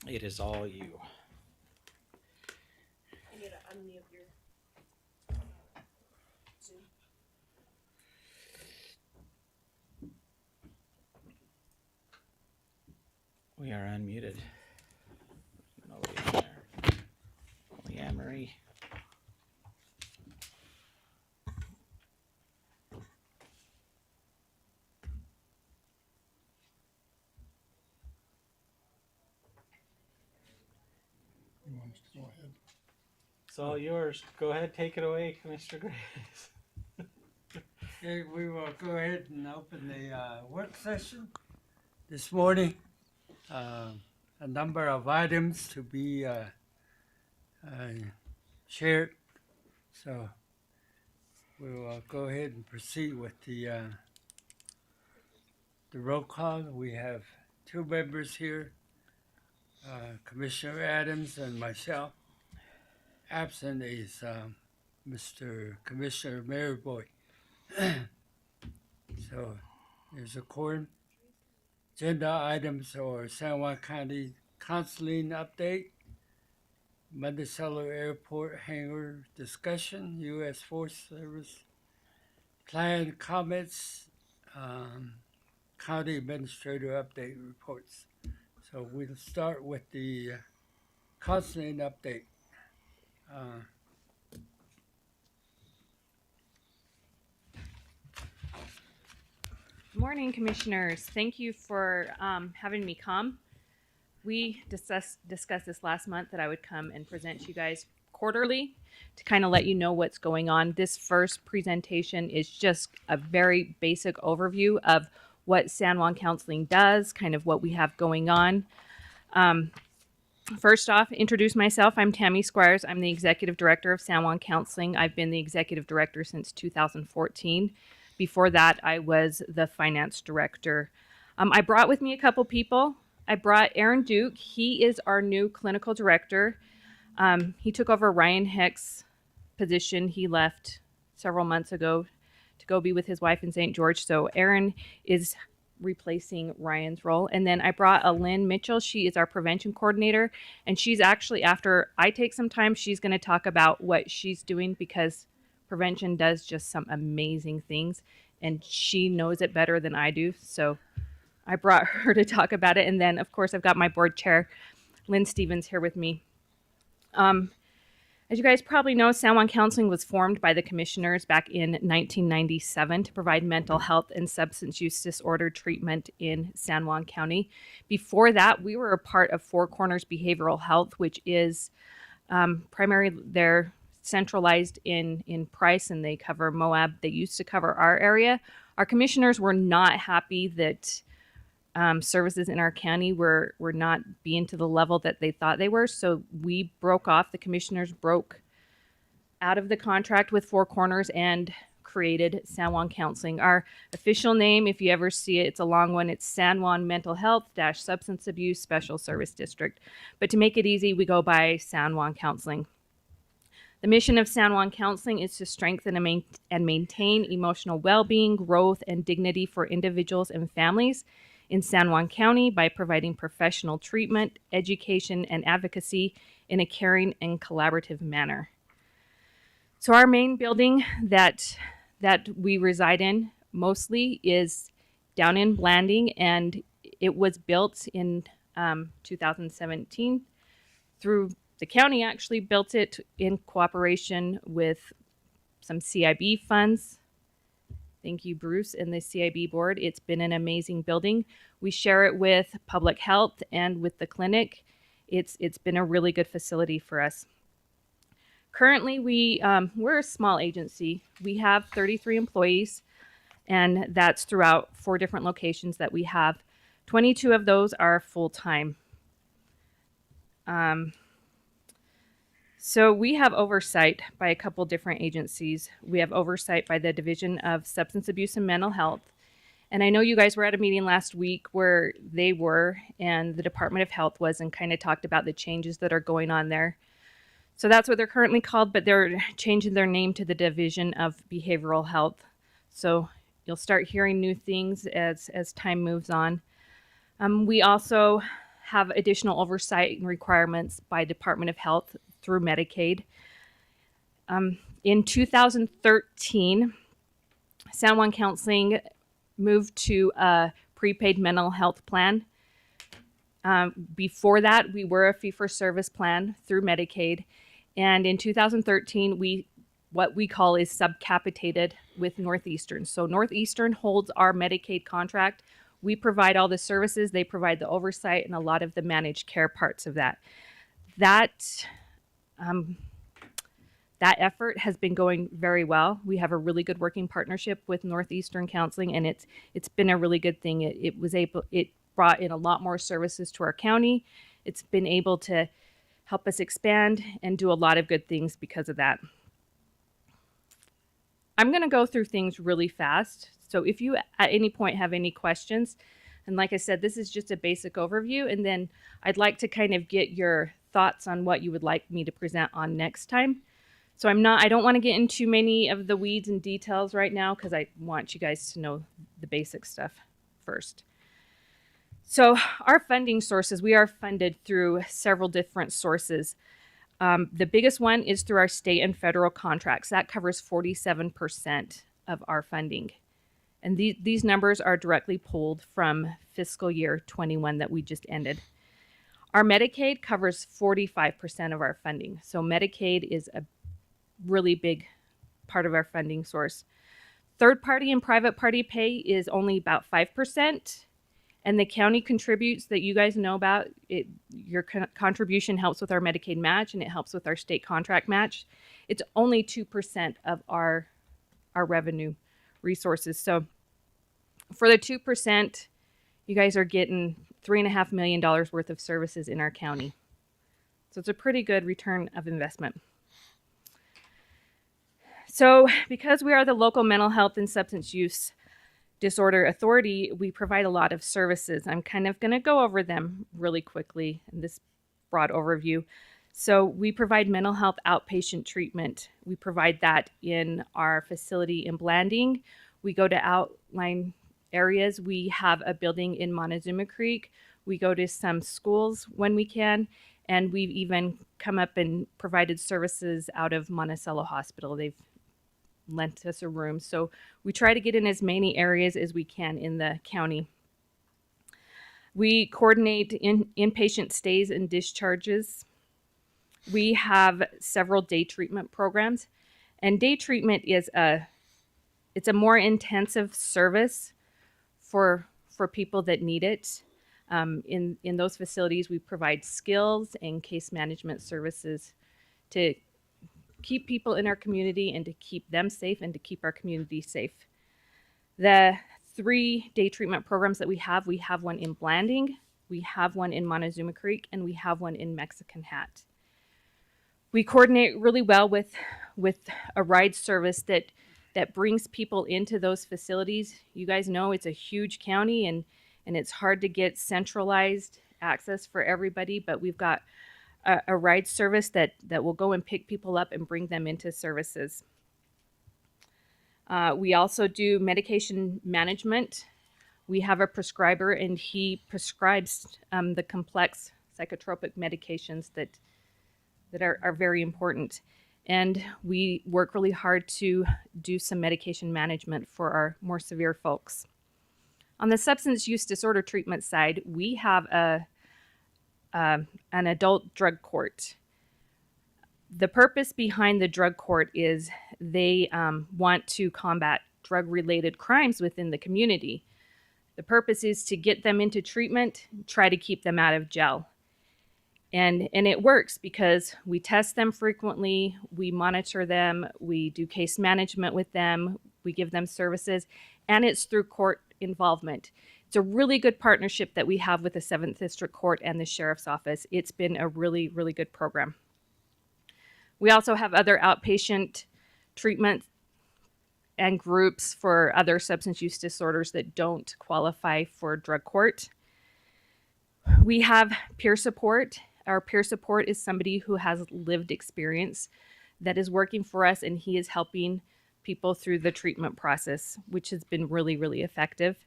It is all you. You need to unmute your Zoom. We are unmuted. Nobody in there. Only Anne-Marie. You want us to go ahead? It's all yours. Go ahead, take it away, Commissioner Graves. Okay, we will go ahead and open the work session this morning. A number of items to be shared. So we will go ahead and proceed with the roll call. We have two members here, Commissioner Adams and myself. Absent is Mr. Commissioner Maryboy. So there's a quorum. Agenda items or San Juan County counseling update, Monticello Airport hangar discussion, U.S. Forest Service plan comments, county administrator update reports. So we'll start with the counseling update. Morning, Commissioners. Thank you for having me come. We discussed this last month that I would come and present to you guys quarterly to kind of let you know what's going on. This first presentation is just a very basic overview of what San Juan Counseling does, kind of what we have going on. First off, introduce myself. I'm Tammy Squires. I'm the Executive Director of San Juan Counseling. I've been the Executive Director since 2014. Before that, I was the Finance Director. I brought with me a couple people. I brought Aaron Duke. He is our new Clinical Director. He took over Ryan Heck's position. He left several months ago to go be with his wife in St. George. So Aaron is replacing Ryan's role. And then I brought Lynn Mitchell. She is our prevention coordinator. And she's actually, after I take some time, she's going to talk about what she's doing because prevention does just some amazing things. And she knows it better than I do. So I brought her to talk about it. And then, of course, I've got my board chair, Lynn Stevens, here with me. As you guys probably know, San Juan Counseling was formed by the commissioners back in 1997 to provide mental health and substance use disorder treatment in San Juan County. Before that, we were a part of Four Corners Behavioral Health, which is primarily they're centralized in Price, and they cover Moab. They used to cover our area. Our commissioners were not happy that services in our county were not being to the level that they thought they were. So we broke off. The commissioners broke out of the contract with Four Corners and created San Juan Counseling. Our official name, if you ever see it, it's a long one. It's San Juan Mental Health - Substance Abuse Special Service District. But to make it easy, we go by San Juan Counseling. The mission of San Juan Counseling is to strengthen and maintain emotional well-being, growth, and dignity for individuals and families in San Juan County by providing professional treatment, education, and advocacy in a caring and collaborative manner. So our main building that we reside in mostly is down in Blanding, and it was built in 2017 through the county. Actually built it in cooperation with some CIB funds. Thank you, Bruce, and the CIB board. It's been an amazing building. We share it with public health and with the clinic. It's been a really good facility for us. Currently, we're a small agency. We have 33 employees, and that's throughout 4 different locations that we have. 22 of those are full-time. So we have oversight by a couple different agencies. We have oversight by the Division of Substance Abuse and Mental Health. And I know you guys were at a meeting last week where they were and the Department of Health was, and kind of talked about the changes that are going on there. So that's what they're currently called, but they're changing their name to the Division of Behavioral Health. So you'll start hearing new things as time moves on. We also have additional oversight and requirements by Department of Health through Medicaid. In 2013, San Juan Counseling moved to a prepaid mental health plan. Before that, we were a fee-for-service plan through Medicaid. And in 2013, what we call is subcapitated with Northeastern. So Northeastern holds our Medicaid contract. We provide all the services, they provide the oversight and a lot of the managed care parts of that. That effort has been going very well. We have a really good working partnership with Northeastern Counseling, and it's been a really good thing. It brought in a lot more services to our county. It's been able to help us expand and do a lot of good things because of that. I'm going to go through things really fast. So if you at any point have any questions, and like I said, this is just a basic overview, and then I'd like to kind of get your thoughts on what you would like me to present on next time. So I don't want to get into many of the weeds and details right now because I want you guys to know the basic stuff first. So our funding sources, we are funded through several different sources. The biggest one is through our state and federal contracts. That covers 47% of our funding. And these numbers are directly pulled from fiscal year 21 that we just ended. Our Medicaid covers 45% of our funding. So Medicaid is a really big part of our funding source. Third party and private party pay is only about 5%. And the county contributes that you guys know about. Your contribution helps with our Medicaid match and it helps with our state contract match. It's only 2% of our revenue resources. So for the 2%, you guys are getting $3.5 million worth of services in our county. So it's a pretty good return of investment. So because we are the local mental health and substance use disorder authority, we provide a lot of services. I'm kind of going to go over them really quickly in this broad overview. So we provide mental health outpatient treatment. We provide that in our facility in Blanding. We go to outlying areas. We have a building in Montezuma Creek. We go to some schools when we can, and we've even come up and provided services out of Monticello Hospital. They've lent us a room. So we try to get in as many areas as we can in the county. We coordinate inpatient stays and discharges. We have several day treatment programs, and day treatment is a more intensive service for people that need it. In those facilities, we provide skills and case management services to keep people in our community and to keep them safe and to keep our community safe. The 3 day treatment programs that we have one in Blanding, we have one in Montezuma Creek, and we have one in Mexican Hat. We coordinate really well with a ride service that brings people into those facilities. You guys know it's a huge county and it's hard to get centralized access for everybody, but we've got a ride service that will go and pick people up and bring them into services. We also do medication management. We have a prescriber, and he prescribes the complex psychotropic medications that are very important. And we work really hard to do some medication management for our more severe folks. On the substance use disorder treatment side, we have an adult drug court. The purpose behind the drug court is they want to combat drug-related crimes within the community. The purpose is to get them into treatment, try to keep them out of jail. And it works because we test them frequently, we monitor them, we do case management with them, we give them services, and it's through court involvement. It's a really good partnership that we have with the 7th District Court and the Sheriff's Office. It's been a really, really good program. We also have other outpatient treatment and groups for other substance use disorders that don't qualify for drug court. We have peer support. Our peer support is somebody who has lived experience that is working for us, and he is helping people through the treatment process, which has been really, really effective.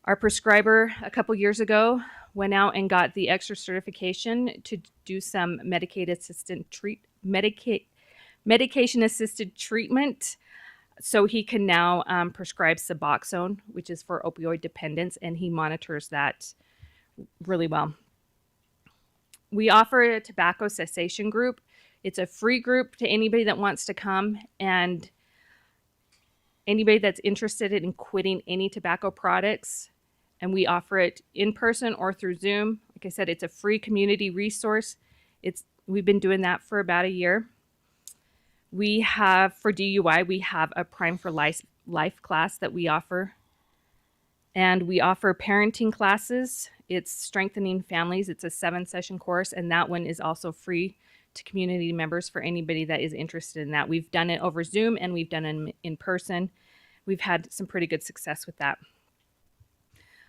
Our prescriber a couple years ago went out and got the extra certification to do some medication assisted treatment. So he can now prescribe Suboxone, which is for opioid dependence, and he monitors that really well. We offer a tobacco cessation group. It's a free group to anybody that wants to come, and anybody that's interested in quitting any tobacco products. And we offer it in person or through Zoom. Like I said, it's a free community resource. We've been doing that for about a year. We have, for DUI, we have a Prime for Life class that we offer. And we offer parenting classes. It's Strengthening Families. It's a 7-session course, and that one is also free to community members for anybody that is interested in that. We've done it over Zoom and we've done it in person. We've had some pretty good success with that.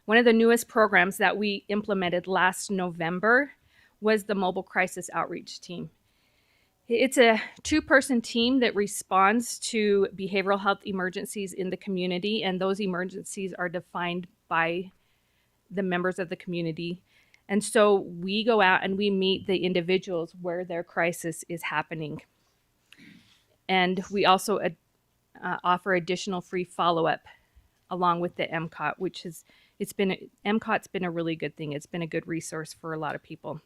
One of the newest programs that we implemented last November was the Mobile Crisis Outreach Team. It's a 2-person team that responds to behavioral health emergencies in the community, and those emergencies are defined by the members of the community. And so we go out and we meet the individuals where their crisis is happening. And we also offer additional free follow-up along with the MCOT, which is, MCOT's been a really good thing. It's been a good resource for a lot of people.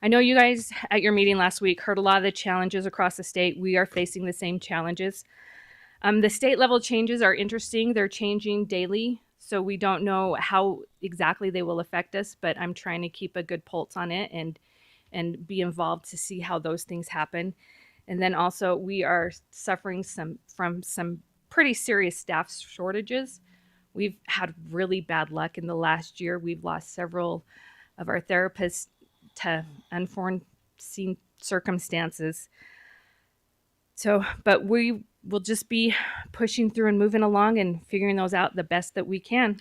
I know you guys at your meeting last week heard a lot of the challenges across the state. We are facing the same challenges. The state level changes are interesting. They're changing daily, so we don't know how exactly they will affect us, but I'm trying to keep a good pulse on it and be involved to see how those things happen. And then also we are suffering from some pretty serious staff shortages. We've had really bad luck in the last year. We've lost several of our therapists to unforeseen circumstances. So, but we will just be pushing through and moving along and figuring those out the best that we can.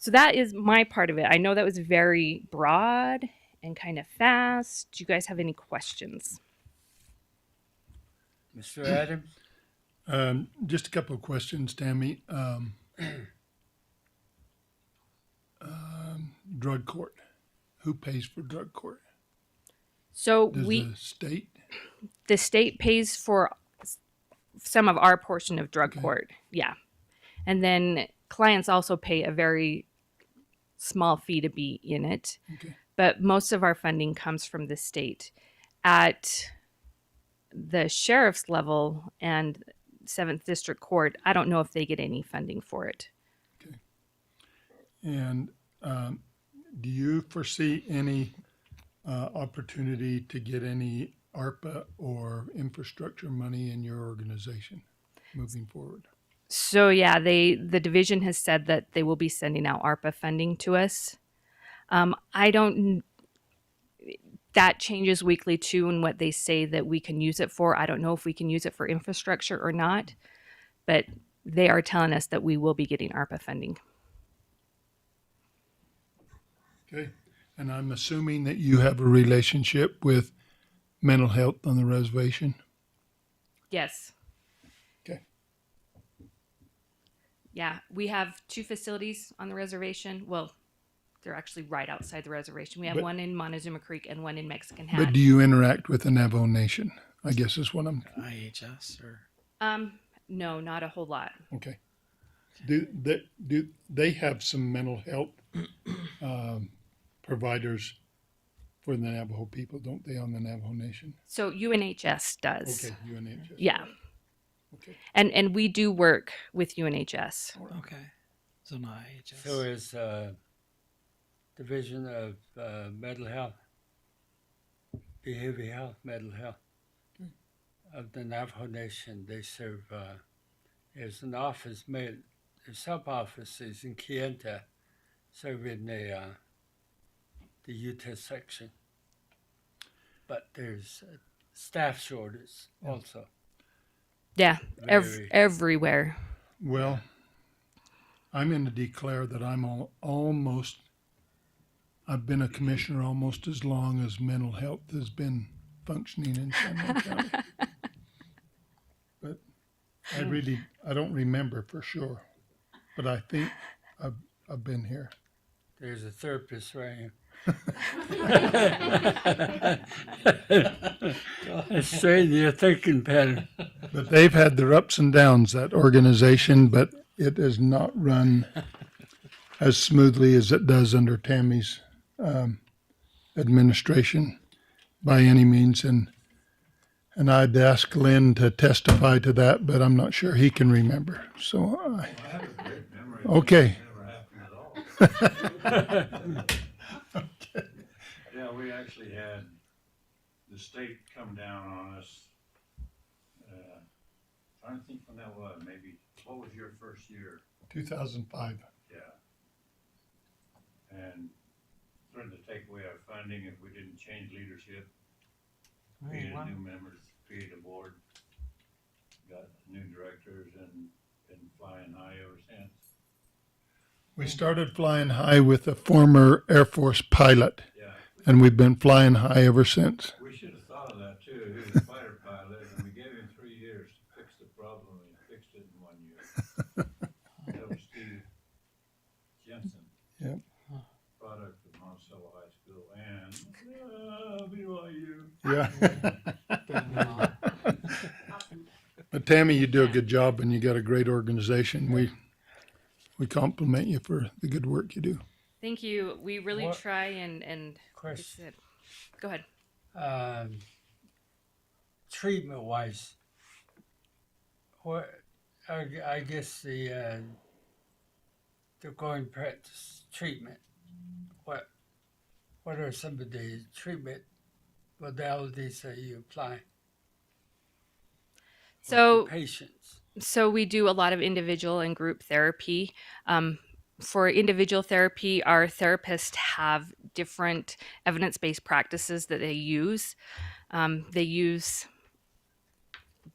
So that is my part of it. I know that was very broad and kind of fast. Do you guys have any questions? Mr. Adams? Just a couple of questions, Tammy. Drug court. Who pays for drug court? So Does the state? The state pays for some of our portion of drug court. Yeah. And then clients also pay a very small fee to be in it. Okay. But most of our funding comes from the state. At the sheriff's level and 7th District Court, I don't know if they get any funding for it. Okay. And do you foresee any opportunity to get any ARPA or infrastructure money in your organization moving forward? So yeah, the division has said that they will be sending out ARPA funding to us. That changes weekly too, and what they say that we can use it for. I don't know if we can use it for infrastructure or not, but they are telling us that we will be getting ARPA funding. Okay. And I'm assuming that you have a relationship with mental health on the reservation? Yes. Okay. Yeah, we have 2 facilities on the reservation. Well, they're actually right outside the reservation. We have one in Montezuma Creek and one in Mexican Hat. But do you interact with the Navajo Nation? I guess is what I'm... IHS or? No, not a whole lot. Okay. Do they have some mental health providers for the Navajo people, don't they, on the Navajo Nation? So UNHS does. Okay, UNHS. Yeah. Okay. And we do work with UNHS. Okay. So not IHS. So is Division of Mental Health, Behavioral Health, Mental Health of the Navajo Nation. They serve, there's an office made, there's sub-offices in Kienta serving the Utah section. But there's staff shortage also. Yeah, Very. everywhere. Well, I'm going to declare that I'm I've been a commissioner almost as long as mental health has been functioning in San Juan County. But I don't remember for sure. but I think I've been here. There's a therapist right here. Straighten your thinking pattern. But they've had their ups and downs, that organization, but it has not run as smoothly as it does under Tammy's administration by any means. And I'd ask Lynn to testify to that, but I'm not sure he can remember. So, I have a great memory. okay. It never happened at all. Yeah, we actually had the state come down on us. Trying to think when that was. Maybe, what was your first year? 2005. Yeah. And threatened to take away our funding if we didn't change leadership. Created new members, created a board, got new directors, and been flying high ever since. We started flying high with a former Air Force pilot, Yeah, and we've been flying high ever since. we should have thought of that too. He was a fighter pilot, and we gave him 3 years to fix the problem, and he fixed it in 1 year. That was Steve Jensen. Yep. Product of Monticello High School and BYU. Yeah. But Tammy, you do a good job, and you got a great organization. We compliment you for the good work you do. Thank you. We really What- try and like I Question. said- go ahead. Treatment wise, what I guess the going practice treatment. What are some of the treatment modalities that you apply So for patients? So we do a lot of individual and group therapy. For individual therapy, our therapists have different evidence-based practices that they use. They use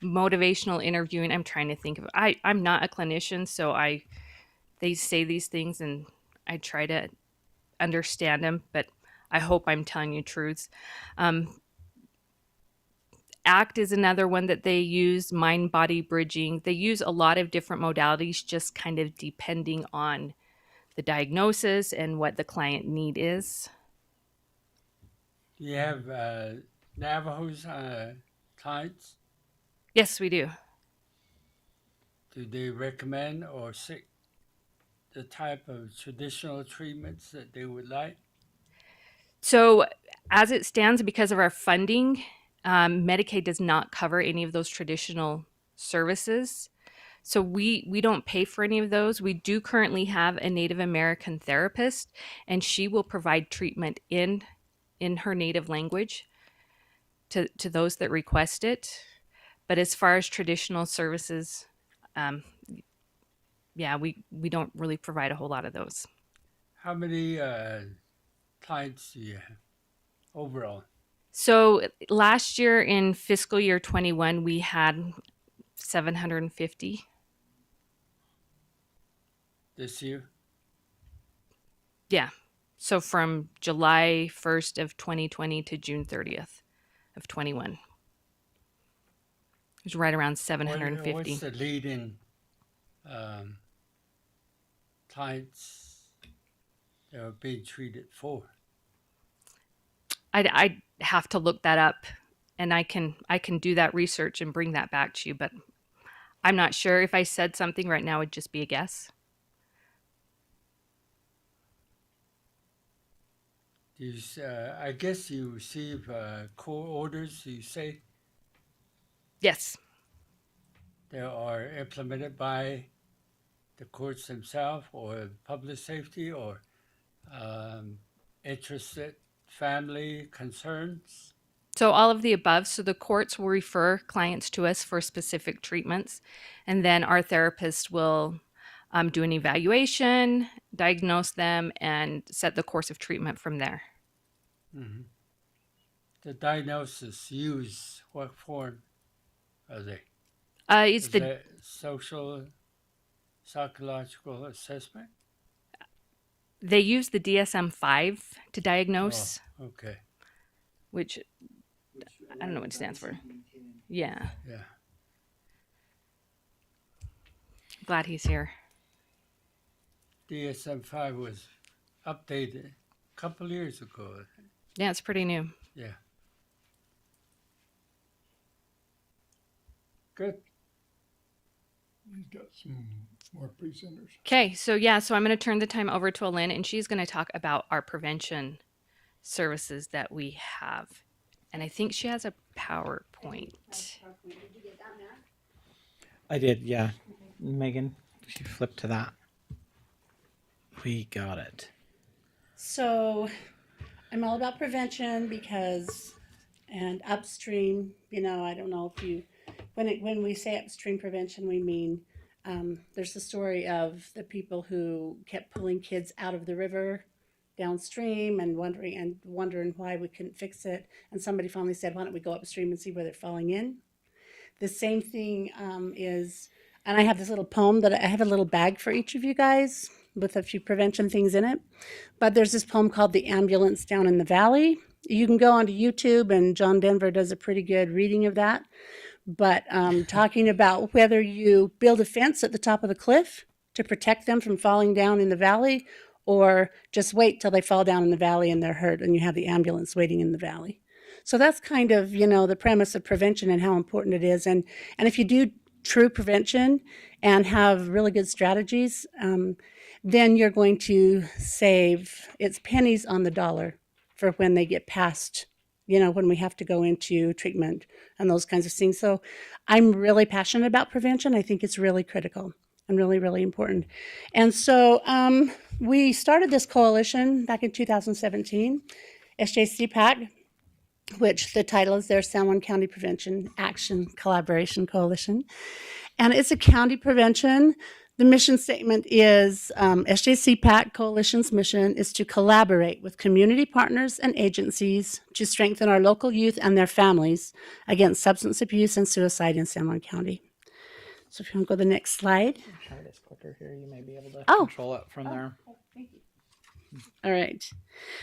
motivational interviewing. I'm trying to think of. I'm not a clinician, so they say these things and I try to understand them, but I hope I'm telling you truths. ACT is another one that they use, mind-body bridging. They use a lot of different modalities, just kind of depending on the diagnosis and what the client need is. Do you have Navajo's clients? Yes, we do. Do they recommend or seek the type of traditional treatments that they would like? So as it stands, because of our funding, Medicaid does not cover any of those traditional services. So we don't pay for any of those. We do currently have a Native American therapist, and she will provide treatment in her native language to those that request it. But as far as traditional services, we don't really provide a whole lot of those. How many clients do you have overall? So last year in fiscal year 21, we had 750. This year? Yeah. So from July 1st of 2020 to June 30th of 21. It was right around 750. What's the leading clients that are being treated for? I'd have to look that up, and I can do that research and bring that back to you, but I'm not sure. If I said something right now, it'd just be a guess. I guess you receive court orders, you say, Yes. they are implemented by the courts themselves or public safety or interested family concerns? So all of the above. So the courts will refer clients to us for specific treatments, and then our therapist will do an evaluation, diagnose them, and set the course of treatment from there. Mm-hmm. The diagnosis use, what form are they? It's Is the that social, psychological assessment? they use the DSM-5 to diagnose, Oh, okay. which I don't know what it stands for. Yeah, Yeah. glad he's here. DSM-5 was updated a couple of years ago. Yeah, it's pretty new. Yeah. Good. He's got some more presenters. Okay, so I'm going to turn the time over to Alyn, and she's going to talk about our prevention services that we have. And I think she has a PowerPoint. I did, yeah. Megan, if you flip to that. We got it. So I'm all about prevention and upstream, I don't know if you, when we say upstream prevention, we mean, there's the story of the people who kept pulling kids out of the river downstream and wondering why we couldn't fix it. And somebody finally said, why don't we go upstream and see where they're falling in? The same thing is, and I have this little poem that I have a little bag for each of you guys with a few prevention things in it. But there's this poem called The Ambulance Down in the Valley. You can go onto YouTube, and John Denver does a pretty good reading of that. But talking about whether you build a fence at the top of the cliff to protect them from falling down in the valley, or just wait till they fall down in the valley and they're hurt and you have the ambulance waiting in the valley. So that's kind of, the premise of prevention and how important it is. And if you do true prevention and have really good strategies, then you're going to save, it's pennies on the dollar for when they get past, when we have to go into treatment and those kinds of things. So I'm really passionate about prevention. I think it's really critical and really, really important. And so we started this coalition back in 2017, SJCPAC, which the title is there, San Juan County Prevention Action Collaboration Coalition. And it's a county prevention. The mission statement is SJCPAC Coalition's mission is to collaborate with community partners and agencies to strengthen our local youth and their families against substance abuse and suicide in San Juan County. So if you want to go to the next slide. Try this clicker here. You may be able to Oh. control it from there. Thank you. All right.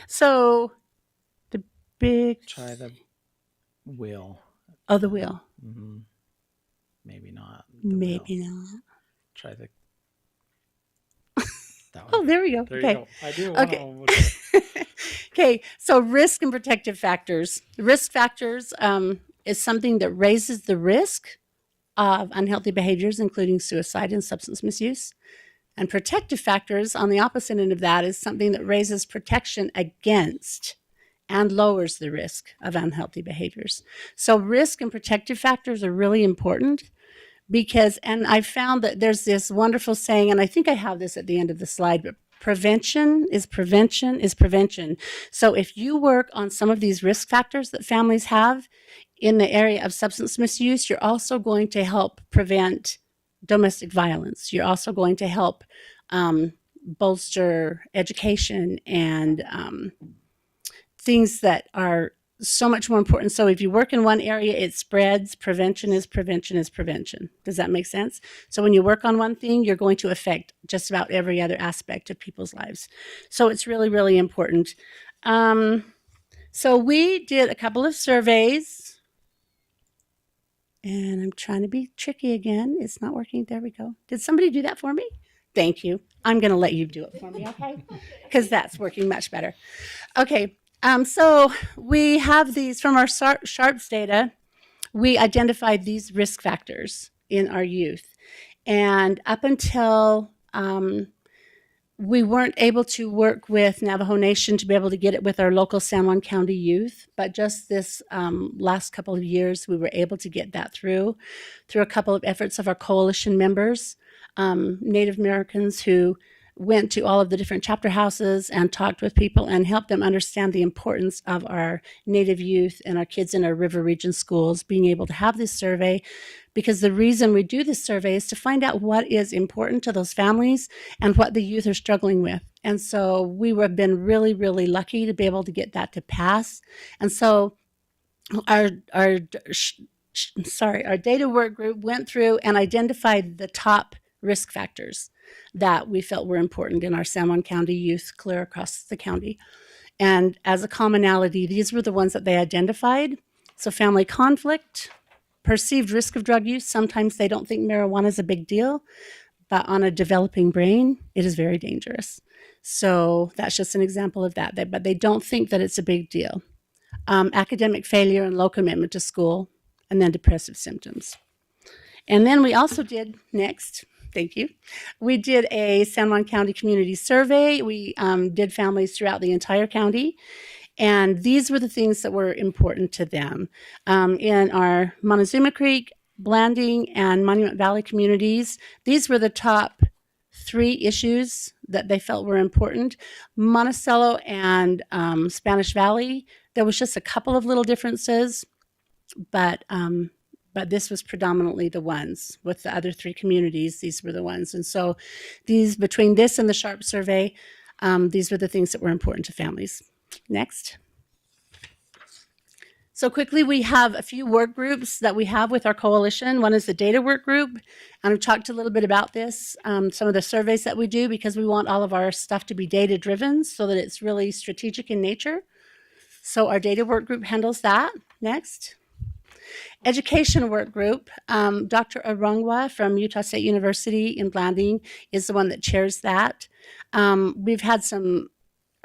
So the big... Try the wheel. Oh, the wheel. Mm-hmm. Maybe not. The Maybe wheel. not. Try the... that Oh, one. there we go. There Okay. you go. I do. Okay. Wow. Okay, so risk and protective factors. Risk factors is something that raises the risk of unhealthy behaviors, including suicide and substance misuse. And protective factors, on the opposite end of that, is something that raises protection against and lowers the risk of unhealthy behaviors. So risk and protective factors are really important because, and I found that there's this wonderful saying, and I think I have this at the end of the slide, but prevention is prevention is prevention. So if you work on some of these risk factors that families have in the area of substance misuse, you're also going to help prevent domestic violence. You're also going to help bolster education and things that are so much more important. So if you work in one area, it spreads. Prevention is prevention is prevention. Does that make sense? So when you work on one thing, you're going to affect just about every other aspect of people's lives. So it's really, really important. So we did a couple of surveys. And I'm trying to be tricky again. It's not working. There we go. Did somebody do that for me? Thank you. I'm going to let you do it for me, okay? Because that's working much better. Okay. So we have these from our SHARPS data. We identified these risk factors in our youth. And up until we weren't able to work with Navajo Nation to be able to get it with our local San Juan County youth, but just this last couple of years, we were able to get that through a couple of efforts of our coalition members, Native Americans who went to all of the different chapter houses and talked with people and helped them understand the importance of our Native youth and our kids in our river region schools being able to have this survey, because the reason we do this survey is to find out what is important to those families and what the youth are struggling with. And so we have been really, really lucky to be able to get that to pass. And so our data work group went through and identified the top risk factors that we felt were important in our San Juan County youth clear across the county. And as a commonality, these were the ones that they identified. So family conflict, perceived risk of drug use. Sometimes they don't think marijuana is a big deal, but on a developing brain, it is very dangerous. So that's just an example of that. But they don't think that it's a big deal. Academic failure and low commitment to school, and then depressive symptoms. And then we also did, next, thank you, we did a San Juan County community survey. We did families throughout the entire county. And these were the things that were important to them. In our Montezuma Creek, Blanding, and Monument Valley communities, these were the top 3 issues that they felt were important. Monticello and Spanish Valley, there was just a couple of little differences, but this was predominantly the ones. With the other 3 communities, these were the ones. And so these, between this and the SHARP survey, these were the things that were important to families. Next. So quickly, we have a few work groups that we have with our coalition. One is the data work group, and I've talked a little bit about this, some of the surveys that we do, because we want all of our stuff to be data driven so that it's really strategic in nature. So our data work group handles that. Next. Education work group, Dr. Arungwa from Utah State University in Blanding is the one that chairs that. We've had some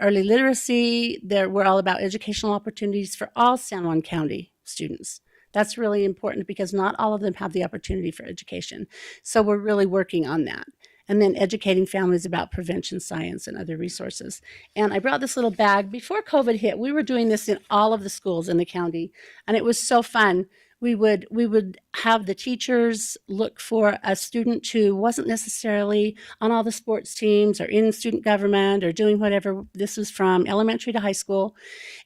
early literacy. We're all about educational opportunities for all San Juan County students. That's really important because not all of them have the opportunity for education. So we're really working on that. And then educating families about prevention science and other resources. And I brought this little bag. Before COVID hit, we were doing this in all of the schools in the county, and it was so fun. We would have the teachers look for a student who wasn't necessarily on all the sports teams or in student government or doing whatever. This was from elementary to high school.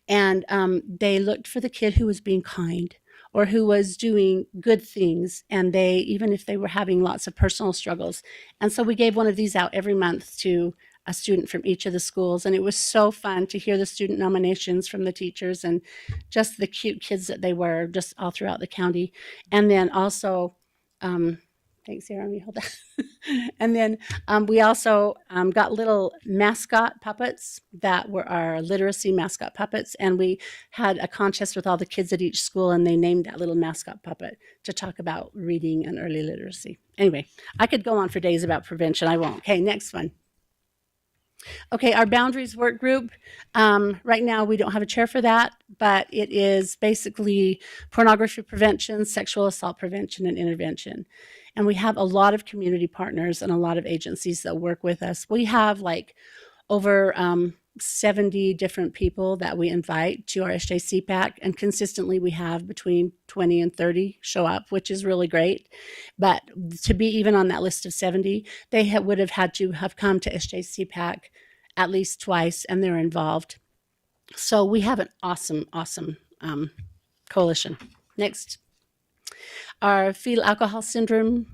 And they looked for the kid who was being kind or who was doing good things. And even if they were having lots of personal struggles. And so we gave one of these out every month to a student from each of the schools. And it was so fun to hear the student nominations from the teachers and just the cute kids that they were just all throughout the county. And then also, thanks, Sarah, let me hold that. And then we also got little mascot puppets that were our literacy mascot puppets. And we had a contest with all the kids at each school, and they named that little mascot puppet to talk about reading and early literacy. Anyway, I could go on for days about prevention. I won't. Okay, next one. Okay, our boundaries work group. Right now, we don't have a chair for that, but it is basically pornography prevention, sexual assault prevention, and intervention. And we have a lot of community partners and a lot of agencies that work with us. We have like over 70 different people that we invite to our SJCPAC, and consistently we have between 20 and 30 show up, which is really great. But to be even on that list of 70, they would have had to have come to SJCPAC at least twice, and they're involved. So we have an awesome coalition. Next. Our fetal alcohol syndrome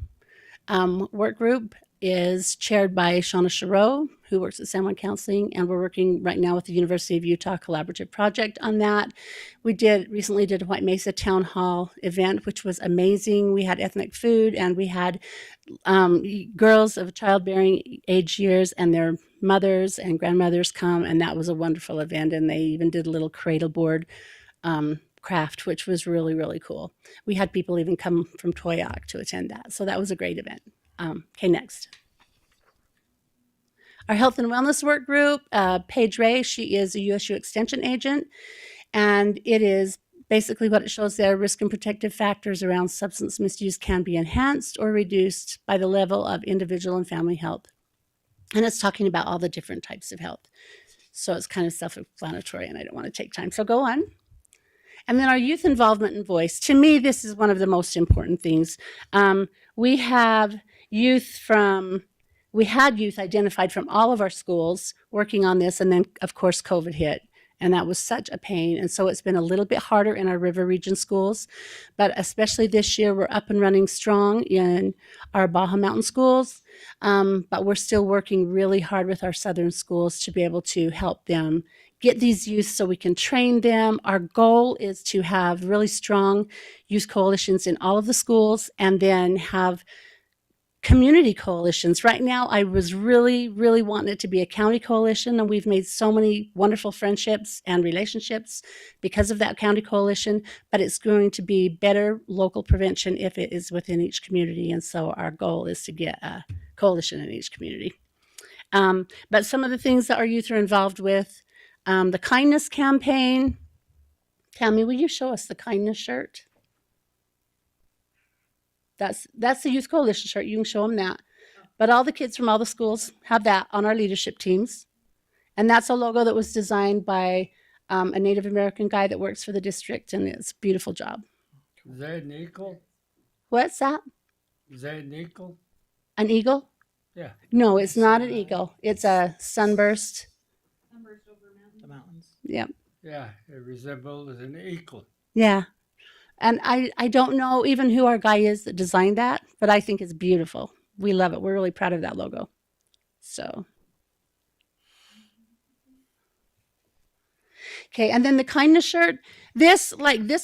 work group is chaired by Shauna Sharow, who works at San Juan Counseling, and we're working right now with the University of Utah Collaborative Project on that. We recently did a White Mesa Town Hall event, which was amazing. We had ethnic food, and we had girls of childbearing age years and their mothers and grandmothers come, and that was a wonderful event. And they even did a little cradle board craft, which was really, really cool. We had people even come from Toyac to attend that, so that was a great event. Okay, next. Our health and wellness work group, Paige Ray, she is a USU extension agent, and it is basically what it shows there. Risk and protective factors around substance misuse can be enhanced or reduced by the level of individual and family health. And it's talking about all the different types of health. So it's kind of self-explanatory, and I don't want to take time. So go on. And then our youth involvement and voice. To me, this is one of the most important things. We had youth identified from all of our schools working on this, and then of course COVID hit, and that was such a pain. And so it's been a little bit harder in our River Region schools, but especially this year we're up and running strong in our Baja Mountain schools, but we're still working really hard with our southern schools to be able to help them get these youth so we can train them. Our goal is to have really strong youth coalitions in all of the schools, and then have community coalitions. Right now, I was really, really wanting it to be a county coalition, and we've made so many wonderful friendships and relationships because of that county coalition, but it's going to be better local prevention if it is within each community, and so our goal is to get a coalition in each community. But some of the things that our youth are involved with, the kindness campaign. Tammy, will you show us the kindness shirt? That's the Youth Coalition shirt. You can show them that. But all the kids from all the schools have that on our leadership teams. And that's a logo that was designed by a Native American guy that works for the district, and it's a beautiful job. Is that an eagle? What's that? Is that an eagle? An eagle? Yeah. No, it's not an eagle. It's a sunburst. The mountains. Yep. Yeah, it resembles an eagle. Yeah. And I don't know even who our guy is that designed that, but I think it's beautiful. We love it. We're really proud of that logo. So. Okay, and then the kindness shirt. This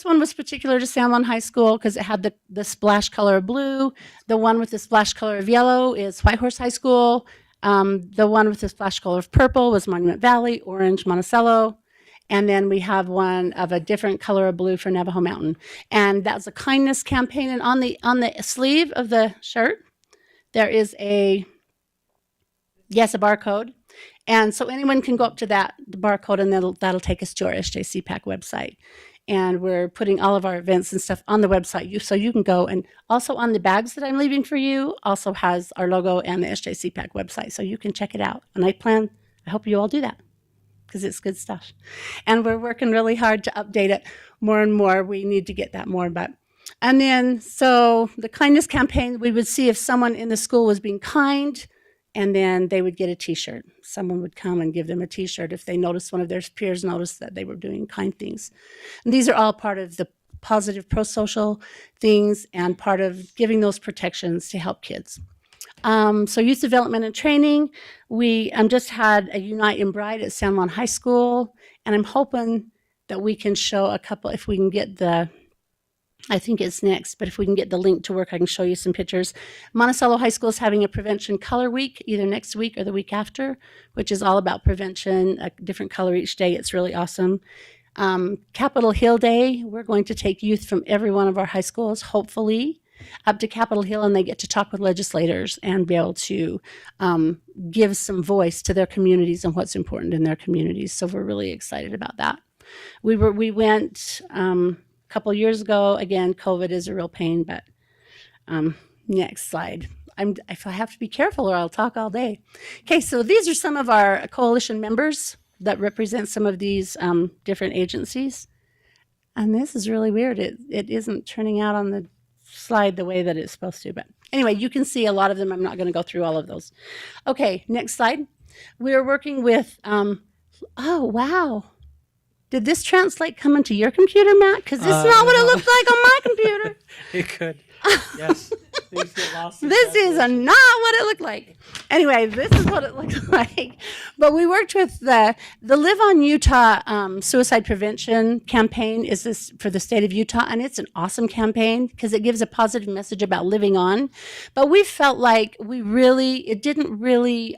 one was particular to San Juan High School because it had the splash color of blue. The one with the splash color of yellow is Whitehorse High School. The one with the splash color of purple was Monument Valley, orange Monticello. And then we have one of a different color of blue for Navajo Mountain. And that's a kindness campaign. And on the sleeve of the shirt, there is a barcode. And so anyone can go up to the barcode, and that'll take us to our SJCPAC website. And we're putting all of our events and stuff on the website, so you can go. And also on the bags that I'm leaving for you also has our logo and the SJCPAC website, so you can check it out. And I hope you all do that, because it's good stuff. And we're working really hard to update it more and more. We need to get that more. And then, so the kindness campaign, we would see if someone in the school was being kind, and then they would get a t-shirt. Someone would come and give them a t-shirt if they noticed one of their peers noticed that they were doing kind things. And these are all part of the positive pro-social things and part of giving those protections to help kids. So youth development and training, we just had a Unite in Bride at San Juan High School, and I'm hoping that we can show a couple, if we can get I think it's next, but if we can get the link to work, I can show you some pictures. Monticello High School is having a prevention color week, either next week or the week after, which is all about prevention, a different color each day. It's really awesome. Capitol Hill Day, we're going to take youth from every one of our high schools, hopefully, up to Capitol Hill, and they get to talk with legislators and be able to give some voice to their communities and what's important in their communities. So we're really excited about that. We went a couple years ago. Again, COVID is a real pain, but next slide. If I have to be careful or I'll talk all day. Okay, so these are some of our coalition members that represent some of these different agencies. And this is really weird. It isn't turning out on the slide the way that it's supposed to. But anyway, you can see a lot of them. I'm not going to go through all of those. Okay, next slide. We're working with, oh, wow. Did this translate come into your computer, Matt? Because this is not what it looked like on my computer. It could. Yes. Things get lost in This is translation. not what it looked like. Anyway, this is what it looks like. But we worked with the Live on Utah suicide prevention campaign is this for the state of Utah, and it's an awesome campaign because it gives a positive message about living on. But we felt like it didn't really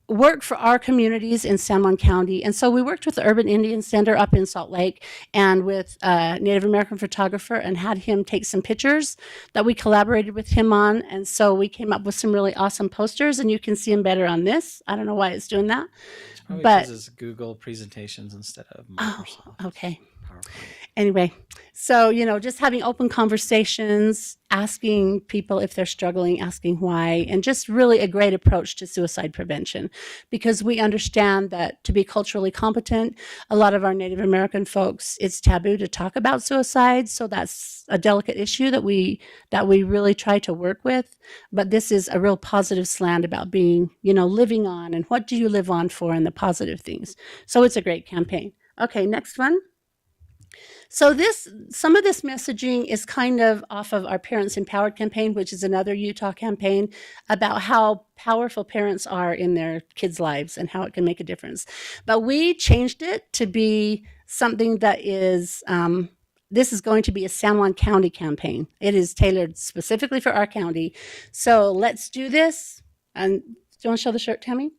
work for our communities in San Juan County. And so we worked with the Urban Indian Center up in Salt Lake and with a Native American photographer and had him take some pictures that we collaborated with him on. And so we came up with some really awesome posters, and you can see them better on this. I don't know why it's doing that. It's probably But- because it's Google presentations instead of Oh, Microsoft okay. PowerPoint. Anyway, so, just having open conversations, asking people if they're struggling, asking why, and just really a great approach to suicide prevention, because we understand that to be culturally competent, a lot of our Native American folks, it's taboo to talk about suicide. So that's a delicate issue that we really try to work with. But this is a real positive slant about being, living on, and what do you live on for, and the positive things. So it's a great campaign. Okay, next one. So some of this messaging is kind of off of our Parents Empowered campaign, which is another Utah campaign about how powerful parents are in their kids' lives and how it can make a difference. But we changed it to be something that is this is going to be a San Juan County campaign. It is tailored specifically for our county. So let's do this. And do you want to show the shirt, Tammy?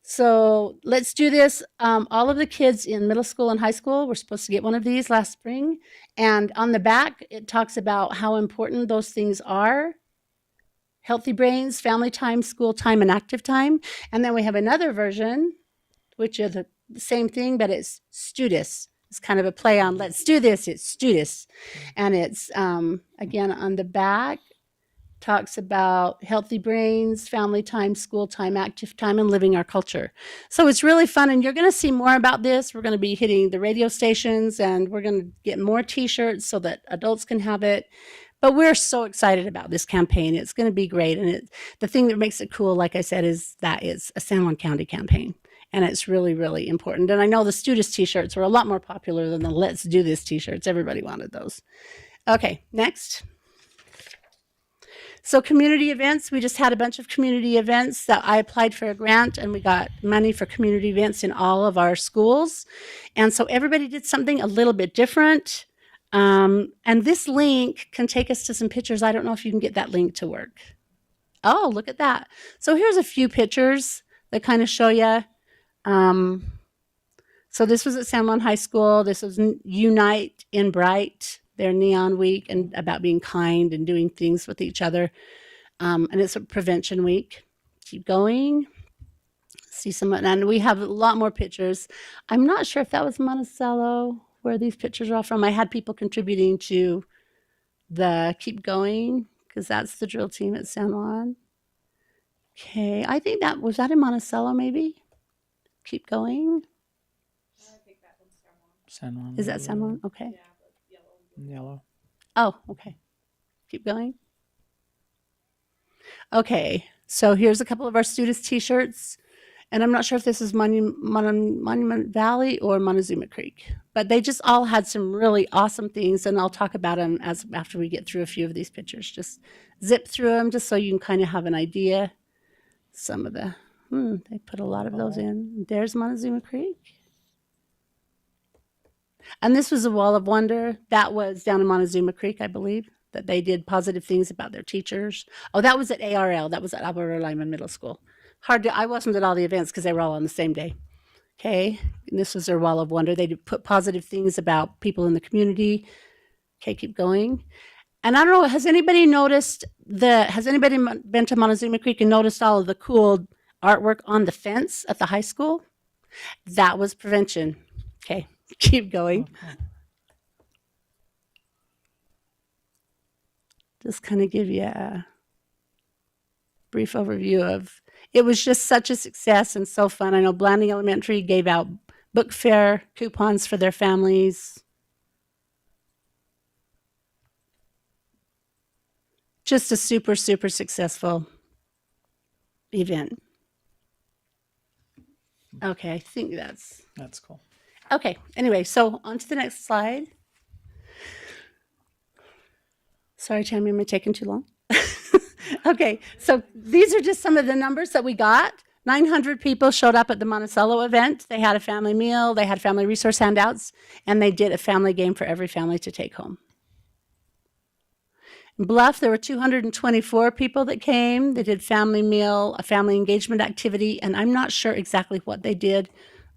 So let's do this. All of the kids in middle school and high school were supposed to get one of these last spring. And on the back, it talks about how important those things are. Healthy brains, family time, school time, and active time. And then we have another version, which is the same thing, but it's Studis. It's kind of a play on let's do this. It's Studis. And it's, again, on the back, talks about healthy brains, family time, school time, active time, and living our culture. So it's really fun, and you're going to see more about this. We're going to be hitting the radio stations, and we're going to get more T-shirts so that adults can have it. But we're so excited about this campaign. It's going to be great, and the thing that makes it cool, like I said, is that it's a San Juan County campaign, and it's really, really important. And I know the Studis T-shirts were a lot more popular than the Let's Do This T-shirts. Everybody wanted those. Okay, next. So community events, we just had a bunch of community events that I applied for a grant, and we got money for community events in all of our schools. And so everybody did something a little bit different. And this link can take us to some pictures. I don't know if you can get that link to work. Oh, look at that. So here's a few pictures that kind of show you. So this was at San Juan High School. This was Unite in Bright, their neon week, and about being kind and doing things with each other. And it's a prevention week. Keep going. See some, and we have a lot more pictures. I'm not sure if that was Monticello, where these pictures are all from. I had people contributing to the keep going, because that's the drill team at San Juan. Okay, I think that, was that in Monticello maybe? Keep going. San Juan. Is that San Juan? Okay. Yellow. Oh, okay. Keep going. Okay, so here's a couple of our students' T-shirts. And I'm not sure if this is Monument Valley or Montezuma Creek, but they just all had some really awesome things, and I'll talk about them after we get through a few of these pictures. Just zip through them just so you can kind of have an idea. Some of the, they put a lot of those in. There's Montezuma Creek. And this was a Wall of Wonder. That was down in Montezuma Creek, I believe, that they did positive things about their teachers. Oh, that was at ARL. That was at Alberta Lyman Middle School. I wasn't at all the events because they were all on the same day. Okay, and this was their Wall of Wonder. They did put positive things about people in the community. Okay, keep going. And I don't know, has anybody been to Montezuma Creek and noticed all of the cool artwork on the fence at the high school? That was prevention. Okay, keep going. Okay. Just kind of give you a brief overview of, it was just such a success and so fun. I know Blanding Elementary gave out book fair coupons for their families. Just a super, super successful event. Okay, I think that's cool. okay. Anyway, so on to the next slide. Sorry, Tammy, am I taking too long? Okay, so these are just some of the numbers that we got. 900 people showed up at the Monticello event. They had a family meal, they had family resource handouts, and they did a family game for every family to take home. In Bluff, there were 224 people that came. They did family meal, a family engagement activity, and I'm not sure exactly what they did,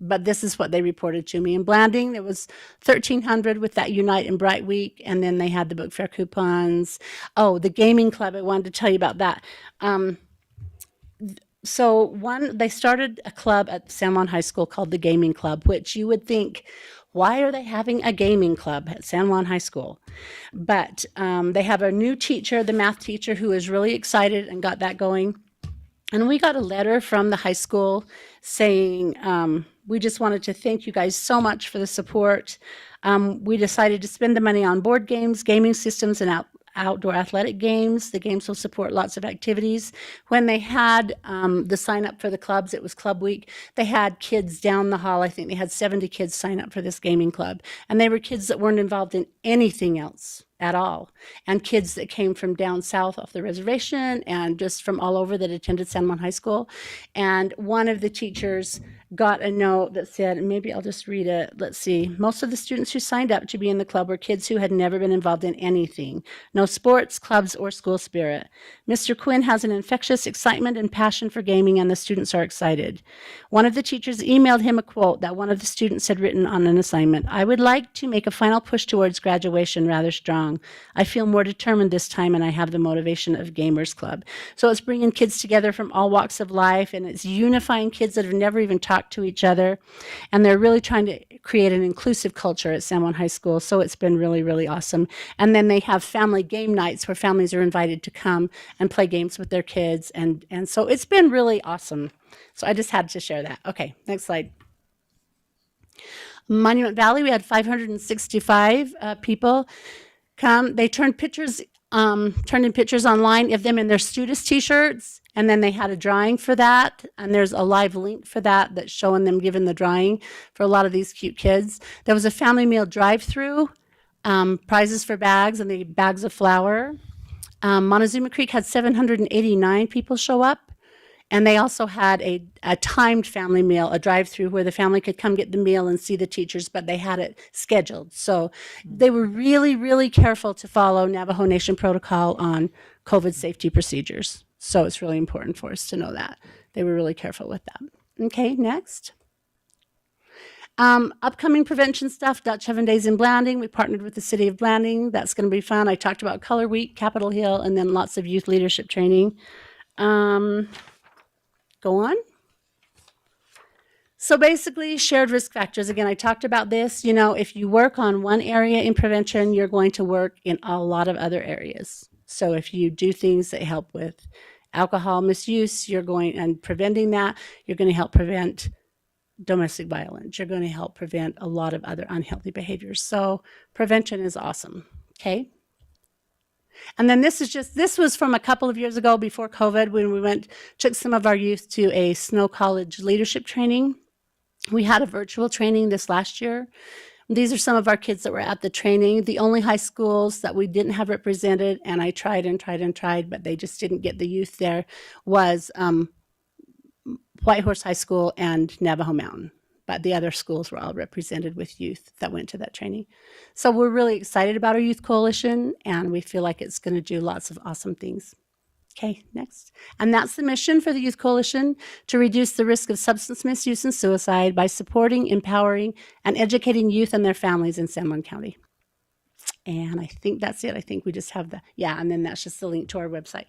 but this is what they reported to me. In Blanding, there was 1,300 with that Unite and Bright Week, and then they had the book fair coupons. Oh, the gaming club, I wanted to tell you about that. They started a club at San Juan High School called the Gaming Club, which you would think, why are they having a gaming club at San Juan High School? But they have a new teacher, the math teacher, who is really excited and got that going. And we got a letter from the high school saying, we just wanted to thank you guys so much for the support. We decided to spend the money on board games, gaming systems, and outdoor athletic games. The games will support lots of activities. When they had the sign up for the clubs, it was Club Week, they had kids down the hall. I think they had 70 kids sign up for this gaming club. And they were kids that weren't involved in anything else at all. And kids that came from down south off the reservation and just from all over that attended San Juan High School. And one of the teachers got a note that said, and maybe I'll just read it. Let's see. Most of the students who signed up to be in the club were kids who had never been involved in anything. No sports, clubs, or school spirit. Mr. Quinn has an infectious excitement and passion for gaming, and the students are excited. One of the teachers emailed him a quote that one of the students had written on an assignment. I would like to make a final push towards graduation rather strong. I feel more determined this time, and I have the motivation of Gamers Club. So it's bringing kids together from all walks of life, and it's unifying kids that have never even talked to each other. And they're really trying to create an inclusive culture at San Juan High School. So it's been really, really awesome. And then they have family game nights where families are invited to come and play games with their kids. And so it's been really awesome. So I just had to share that. Okay, next slide. Monument Valley, we had 565 people come. They turned in pictures online of them in their Studis t-shirts, and then they had a drawing for that, and there's a live link for that that's showing them giving the drawing for a lot of these cute kids. There was a family meal drive-through, prizes for bags and the bags of flour. Montezuma Creek had 789 people show up. And they also had a timed family meal, a drive-through where the family could come get the meal and see the teachers, but they had it scheduled. So they were really, really careful to follow Navajo Nation protocol on COVID safety procedures. So it's really important for us to know that. They were really careful with that. Okay, next. Upcoming prevention stuff, Dutch Oven Days in Blanding. We partnered with the city of Blanding. That's going to be fun. I talked about Color Week, Capitol Hill, and then lots of youth leadership training. Go on. So basically, shared risk factors. Again, I talked about this. You know, if you work on one area in prevention, you're going to work in a lot of other areas. So if you do things that help with alcohol misuse, and preventing that, you're going to help prevent domestic violence. You're going to help prevent a lot of other unhealthy behaviors. So prevention is awesome. Okay. And then this was from a couple of years ago before COVID when we took some of our youth to a Snow College leadership training. We had a virtual training this last year. These are some of our kids that were at the training. The only high schools that we didn't have represented, and I tried, but they just didn't get the youth there, was Whitehorse High School and Navajo Mountain. But the other schools were all represented with youth that went to that training. So we're really excited about our youth coalition, and we feel like it's going to do lots of awesome things. Okay, next. And that's the mission for the youth coalition, to reduce the risk of substance misuse and suicide by supporting, empowering, and educating youth and their families in San Juan County. And I think that's it. I think we just have and then that's just the link to our website.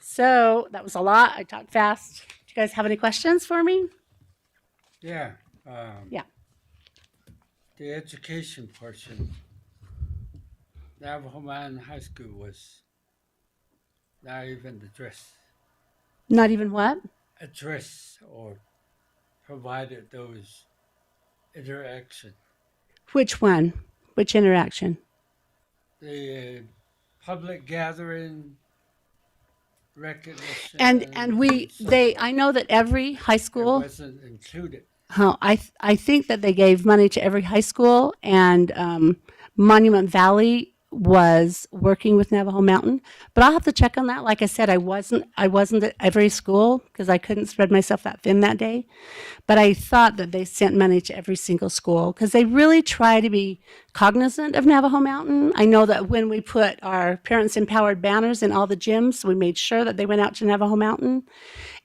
So that was a lot. I talked fast. Do you guys have any questions for me? Yeah. Yeah. The education portion, Navajo Mountain High School was not even addressed. Not even what? Addressed or provided those interaction. Which one? Which interaction? The public gathering recognition. And I know that every high school wasn't included. I think that they gave money to every high school, and Monument Valley was working with Navajo Mountain, but I'll have to check on that. Like I said, I wasn't at every school because I couldn't spread myself that thin that day, but I thought that they sent money to every single school because they really try to be cognizant of Navajo Mountain. I know that when we put our Parents Empowered banners in all the gyms, we made sure that they went out to Navajo Mountain.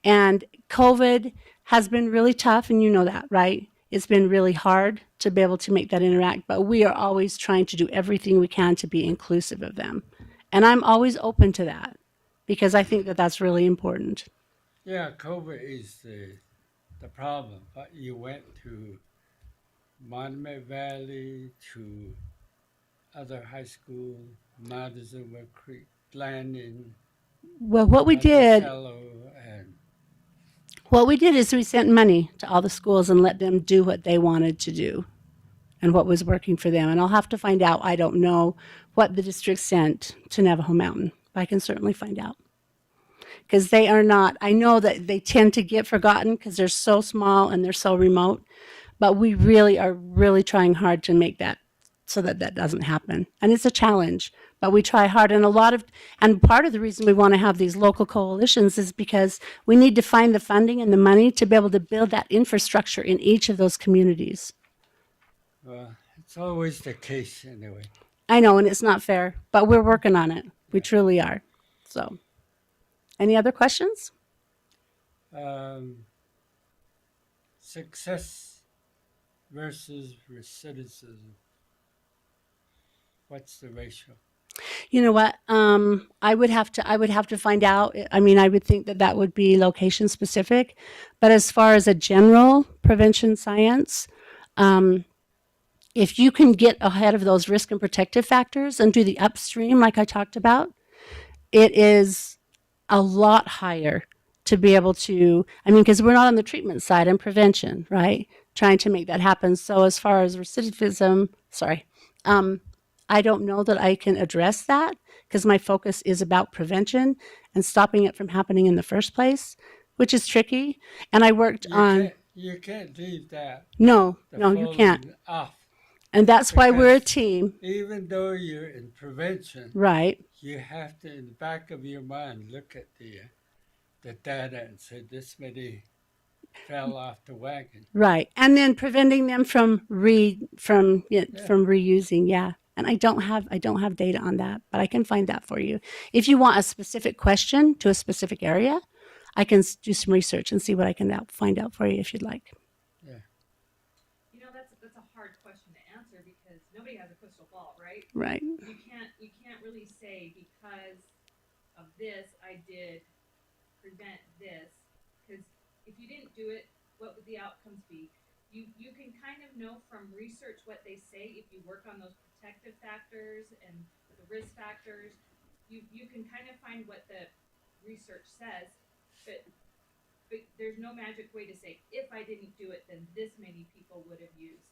And COVID has been really tough, and you know that, right? It's been really hard to be able to make that interact, but we are always trying to do everything we can to be inclusive of them. And I'm always open to that because I think that that's really important. Yeah, COVID is the problem, but you went to Monument Valley, to other high school, Montezuma Creek, Landing. Well, what we did is we sent money to all the schools and let them do what they wanted to do and what was working for them. And I'll have to find out. I don't know what the district sent to Navajo Mountain, but I can certainly find out. Because they are not, I know that they tend to get forgotten because they're so small and they're so remote, but we really are trying hard to make that so that that doesn't happen. And it's a challenge, But we try hard, and part of the reason we want to have these local coalitions is because we need to find the funding and the money to be able to build that infrastructure in each of those communities. Well, it's always the case anyway. I know, and it's not fair, but we're working on it. We truly are. So, any other questions? Success versus recidivism. What's the ratio? You know what? I would have to find out. I mean, I would think that that would be location specific, but as far as a general prevention science, if you can get ahead of those risk and protective factors and do the upstream, like I talked about, it is a lot higher to be able to. I mean, because we're not on the treatment side and prevention, right? Trying to make that happen. So as far as recidivism, I don't know that I can address that because my focus is about prevention and stopping it from happening in the first place, which is tricky. And I worked on. You can't leave that. No, the no, you can't. falling off. And that's why we're a Because team. Even though you're in prevention, Right. you have to, in the back of your mind, look at the data and say this many fell off the wagon. Right. And then preventing them from reusing. Yeah. And I don't have data on that, but I can find that for you. If you want a specific question to a specific area, I can do some research and see what I can find out for you if you'd like. You know, that's a hard question to answer because nobody has a crystal ball, right? Right. You can't really say because of this I did prevent this, because if you didn't do it, what would the outcomes be? You can kind of know from research what they say if you work on those protective factors and the risk factors. You can kind of find what the research says, but there's no magic way to say if I didn't do it, then this many people would have used.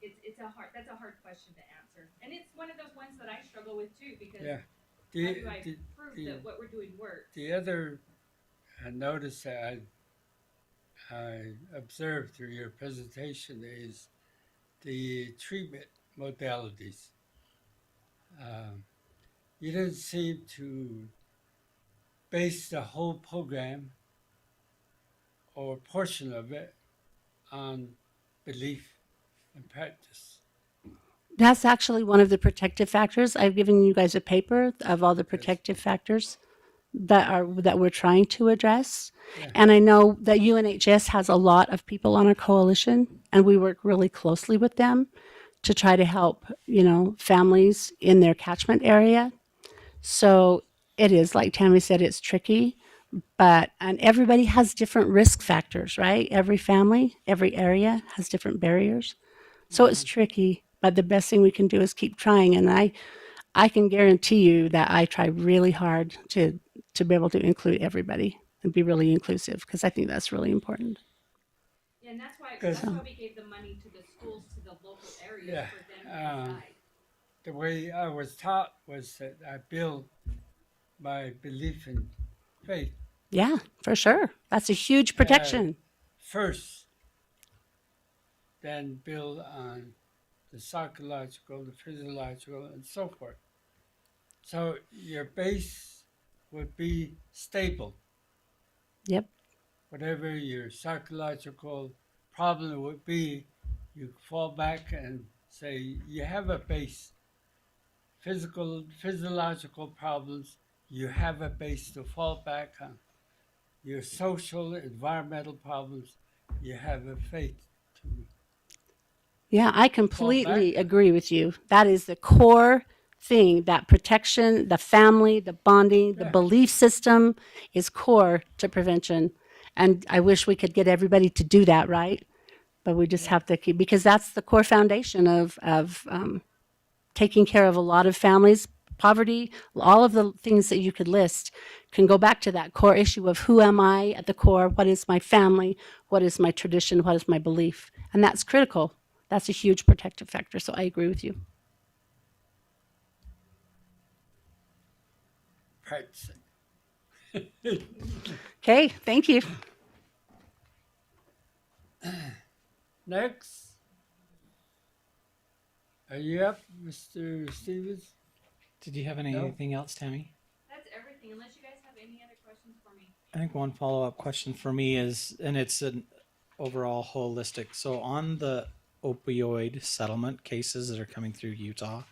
That's a hard question to answer, and it's one of those ones that I struggle with too because how do I prove that what we're doing works? The other notice that I observed through your presentation is the treatment modalities. You didn't seem to base the whole program or portion of it on belief and practice. That's actually one of the protective factors. I've given you guys a paper of all the protective factors that we're trying to address. Yeah. And I know that UNHS has a lot of people on our coalition, and we work really closely with them to try to help, families in their catchment area. So it is, like Tammy said, it's tricky, and everybody has different risk factors, right? Every family, every area has different barriers. So it's tricky, but the best thing we can do is keep trying. And I can guarantee you that I try really hard to be able to include everybody and be really inclusive because I think that's really important. Yeah, and that's why we gave the money to the schools, to the local areas for them to decide. The way I was taught was that I build my belief in faith Yeah, for sure. That's a huge protection. first, then build on the psychological, the physiological, and so forth. So your base would be stable. Yep. Whatever your psychological problem would be, you fall back and say you have a base. Physiological problems, you have a base to fall back on. Your social, environmental problems, you have a faith to. Yeah, I completely agree with you. That is the core thing, that protection, the family, the bonding, the belief system is core to prevention. And I wish we could get everybody to do that, right? But we just have to keep, because that's the core foundation of taking care of a lot of families. Poverty, all of the things that you could list can go back to that core issue of who am I at the core? What is my family? What is my tradition? What is my belief? And that's critical. That's a huge protective factor. So I agree with you. Practicing. Okay, thank you. Next. Are you up, Mr. Stevens? Did you have anything else, Tammy? That's everything, unless you guys have any other questions for me. I think one follow-up question for me is, and it's an overall holistic. So on the opioid settlement cases that are coming through Utah,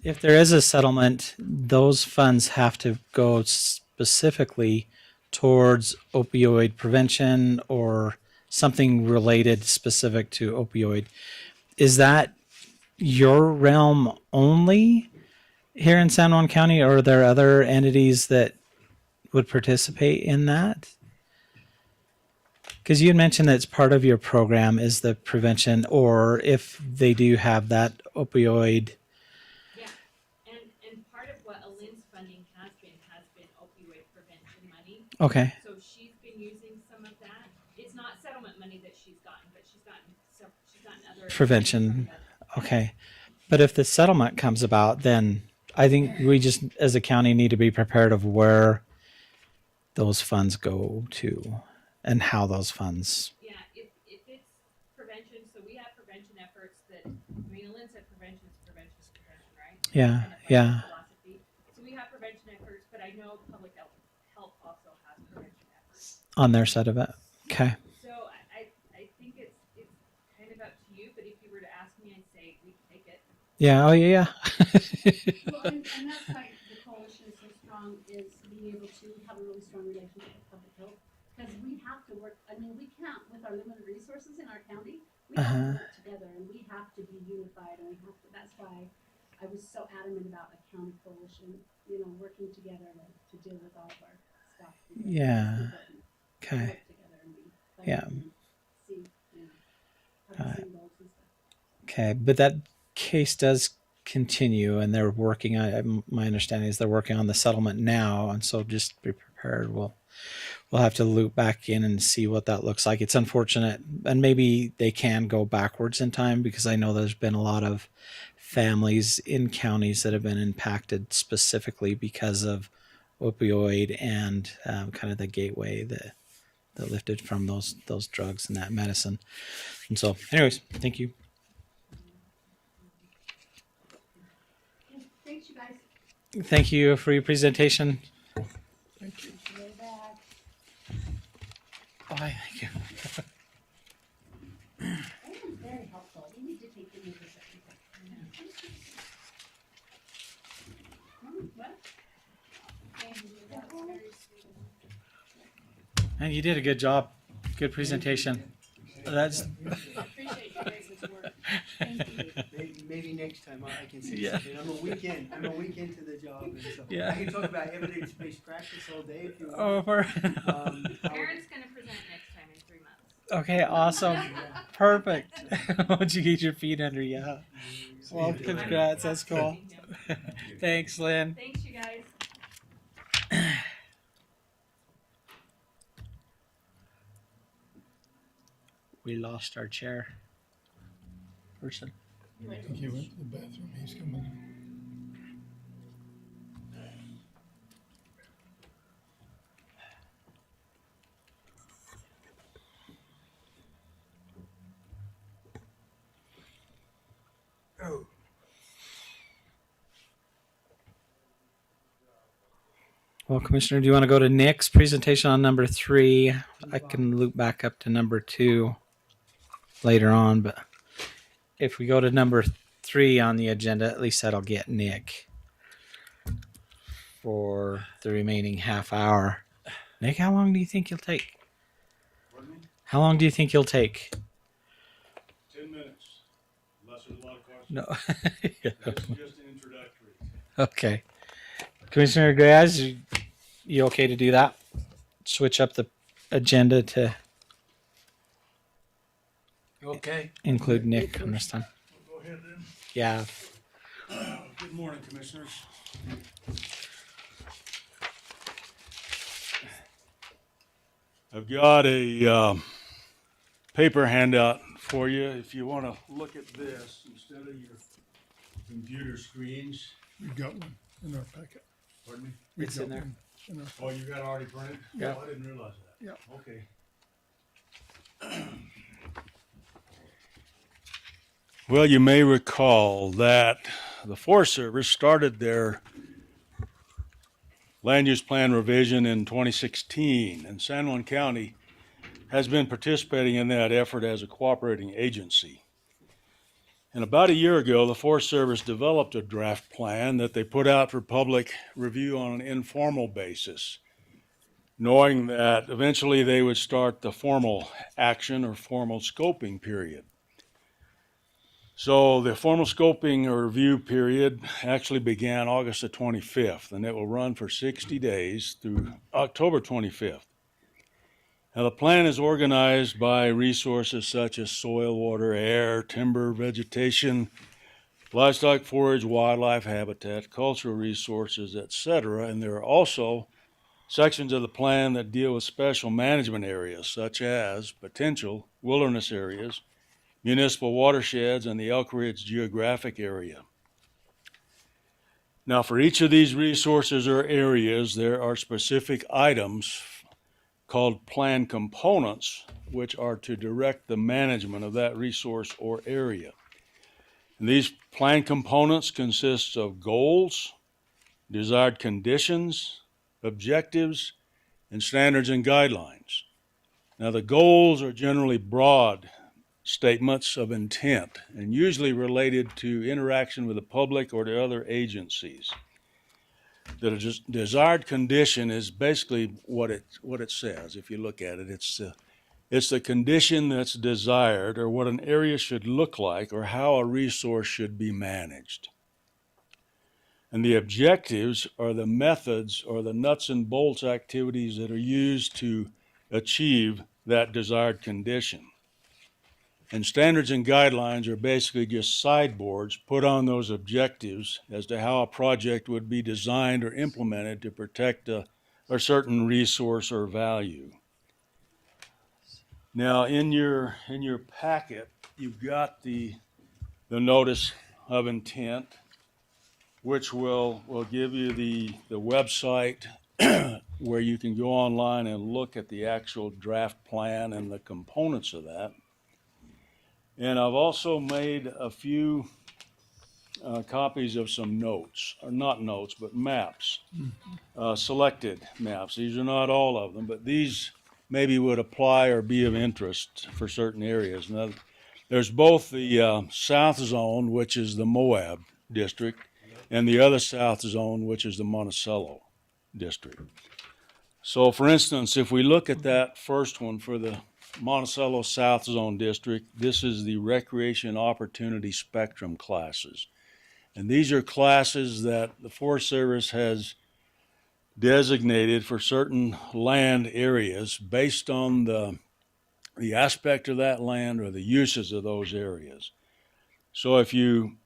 if there is a settlement, those funds have to go specifically towards opioid prevention or something related specific to opioid. Is that your realm only here in San Juan County, or are there other entities that would participate in that? Because you had mentioned that it's part of your program is the prevention, or if they do have that opioid. Yeah, and part of what Alynn's funding has been opioid prevention money. Okay. So she's been using some of that. It's not settlement money that she's gotten, but she's gotten other Prevention. Okay. But if the settlement comes about, then I think we just, as a county, need to be prepared of where those funds go to and how those funds. Yeah, if it's prevention, so we have prevention efforts that, I mean, Alynn said prevention is prevention, right? Yeah, Kind of like yeah. philosophy. So we have prevention efforts, but I know public health also has prevention efforts. On their side of it. Okay. So I think it's kind of up to you, but if you were to ask me, I'd say we can take it. Yeah. Oh, yeah. Well, and that's why the coalition is so strong, is being able to have a really strong relationship with public health. Because we have to work, I mean, we can't, with our limited resources in our county, we have to work together and we have to be unified and we have to, that's why I was so adamant about a county coalition, you know, working together to deal with all of our stuff. Yeah. Okay. Work together and be, Yeah. and see, you know, have the same goals and stuff. Okay. But that case does continue and they're working on, my understanding is they're working on the settlement now. And so just be prepared. We'll have to loop back in and see what that looks like. It's unfortunate, and maybe they can go backwards in time because I know there's been a lot of families in counties that have been impacted specifically because of opioid and kind of the gateway that lifted from those drugs and that medicine. And so, anyways, thank you. Thanks, you guys. Thank you for your presentation. Thank you. Way back. Bye. Thank you. That was very helpful. We need to take the music. And you did a good job. Good presentation. That's Appreciate you guys' work. Thank you. Maybe next time I can say Yeah. something. I'm a week into the job, and so Yeah. I can talk about evidence-based practice all day if you want. over. Aaron's gonna present next time in 3 months. Okay, awesome. Perfect. Once you get your feet under you. Huh? Well, congrats. That's cool. Thanks, Lynn. Thanks, you guys. We lost our chair person. I think he went to the bathroom. He's coming. Oh. Well, Commissioner, do you want to go to Nick's presentation on number 3? I can loop back up to number 2 later on, but if we go to number 3 on the agenda, at least that'll get Nick for the remaining half hour. Nick, how long do you think you'll take? Pardon me? How long do you think you'll take? 10 minutes, unless there's a lot of questions. No. This is just an introductory. Okay. Commissioner Graz, you okay to do that? Switch up the agenda to Okay. include Nick on this time. Go ahead then. Yeah. Good morning, Commissioners. I've got a paper handout for you. If you want to look at this instead of your computer screens. We've got one in our packet. Pardon me? We've It's got in there. one in our- Oh, you got it already printed? Yeah. Oh, I didn't realize that. Yeah. Okay. Well, you may recall that the Forest Service started their land use plan revision in 2016, and San Juan County has been participating in that effort as a cooperating agency. And about a year ago, the Forest Service developed a draft plan that they put out for public review on an informal basis, knowing that eventually they would start the formal action or formal scoping period. So the formal scoping or review period actually began August the 25th, and it will run for 60 days through October 25th. Now, the plan is organized by resources such as soil, water, air, timber, vegetation, livestock, forage, wildlife, habitat, cultural resources, etc. And there are also sections of the plan that deal with special management areas such as potential wilderness areas, municipal watersheds, and the Elk Ridge Geographic area. Now, for each of these resources or areas, there are specific items called plan components, which are to direct the management of that resource or area. And these plan components consist of goals, desired conditions, objectives, and standards and guidelines. Now, the goals are generally broad statements of intent and usually related to interaction with the public or to other agencies. The desired condition is basically what it says. If you look at it, it's the condition that's desired, or what an area should look like, or how a resource should be managed. And the objectives are the methods or the nuts and bolts activities that are used to achieve that desired condition. And standards and guidelines are basically just sideboards put on those objectives as to how a project would be designed or implemented to protect a certain resource or value. Now, in your packet, you've got the notice of intent, which will give you the website where you can go online and look at the actual draft plan and the components of that. And I've also made a few copies of some notes, or not notes, but maps, selected maps. These are not all of them, but these maybe would apply or be of interest for certain areas. Now, there's both the South Zone, which is the Moab district, and the other South Zone, which is the Monticello district. So, for instance, if we look at that first one for the Monticello South Zone District, this is the Recreation Opportunity Spectrum classes. And these are classes that the Forest Service has designated for certain land areas based on the aspect of that land or the uses of those areas. So if you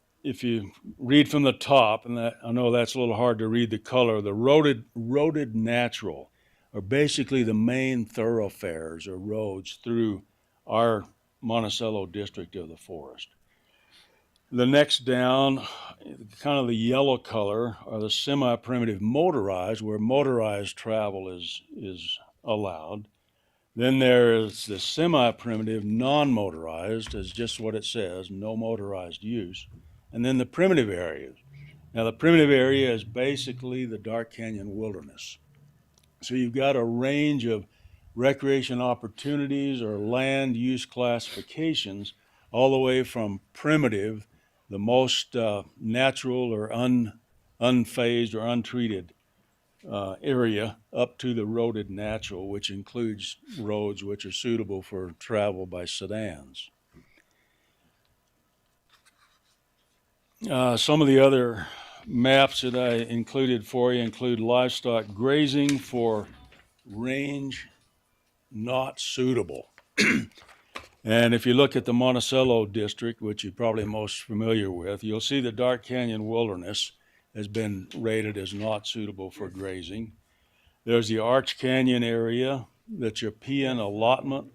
read from the top, and I know that's a little hard to read the color, the roaded natural are basically the main thoroughfares or roads through our Monticello district of the forest. The next down, kind of the yellow color, are the semi-primitive motorized, where motorized travel is allowed. Then there is the semi-primitive non-motorized, as just what it says, no motorized use. And then the primitive areas. Now, the primitive area is basically the Dark Canyon Wilderness. So you've got a range of recreation opportunities or land use classifications, all the way from primitive, the most natural or unfazed or untreated area, up to the roaded natural, which includes roads which are suitable for travel by sedans. Some of the other maps that I included for you include livestock grazing for range not suitable. And if you look at the Monticello district, which you're probably most familiar with, you'll see the Dark Canyon Wilderness has been rated as not suitable for grazing. There's the Arch Canyon area, that's your PN allotment,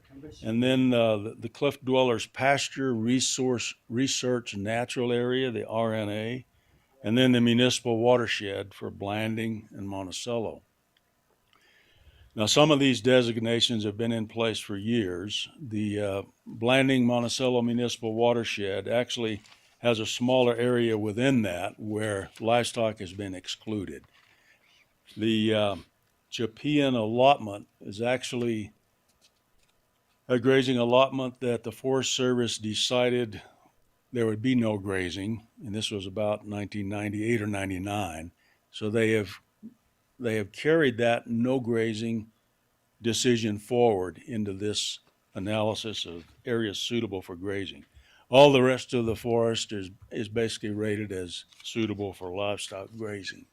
and then the Cliff Dwellers Pasture Research Natural Area, the RNA, and then the municipal watershed for Blanding and Monticello. Now, some of these designations have been in place for years. The Blanding Monticello Municipal Watershed actually has a smaller area within that where livestock has been excluded. The Chappian allotment is actually a grazing allotment that the Forest Service decided there would be no grazing, and this was about 1998 or 99. So they have carried that no grazing decision forward into this analysis of areas suitable for grazing. All the rest of the forest is basically rated as suitable for livestock grazing.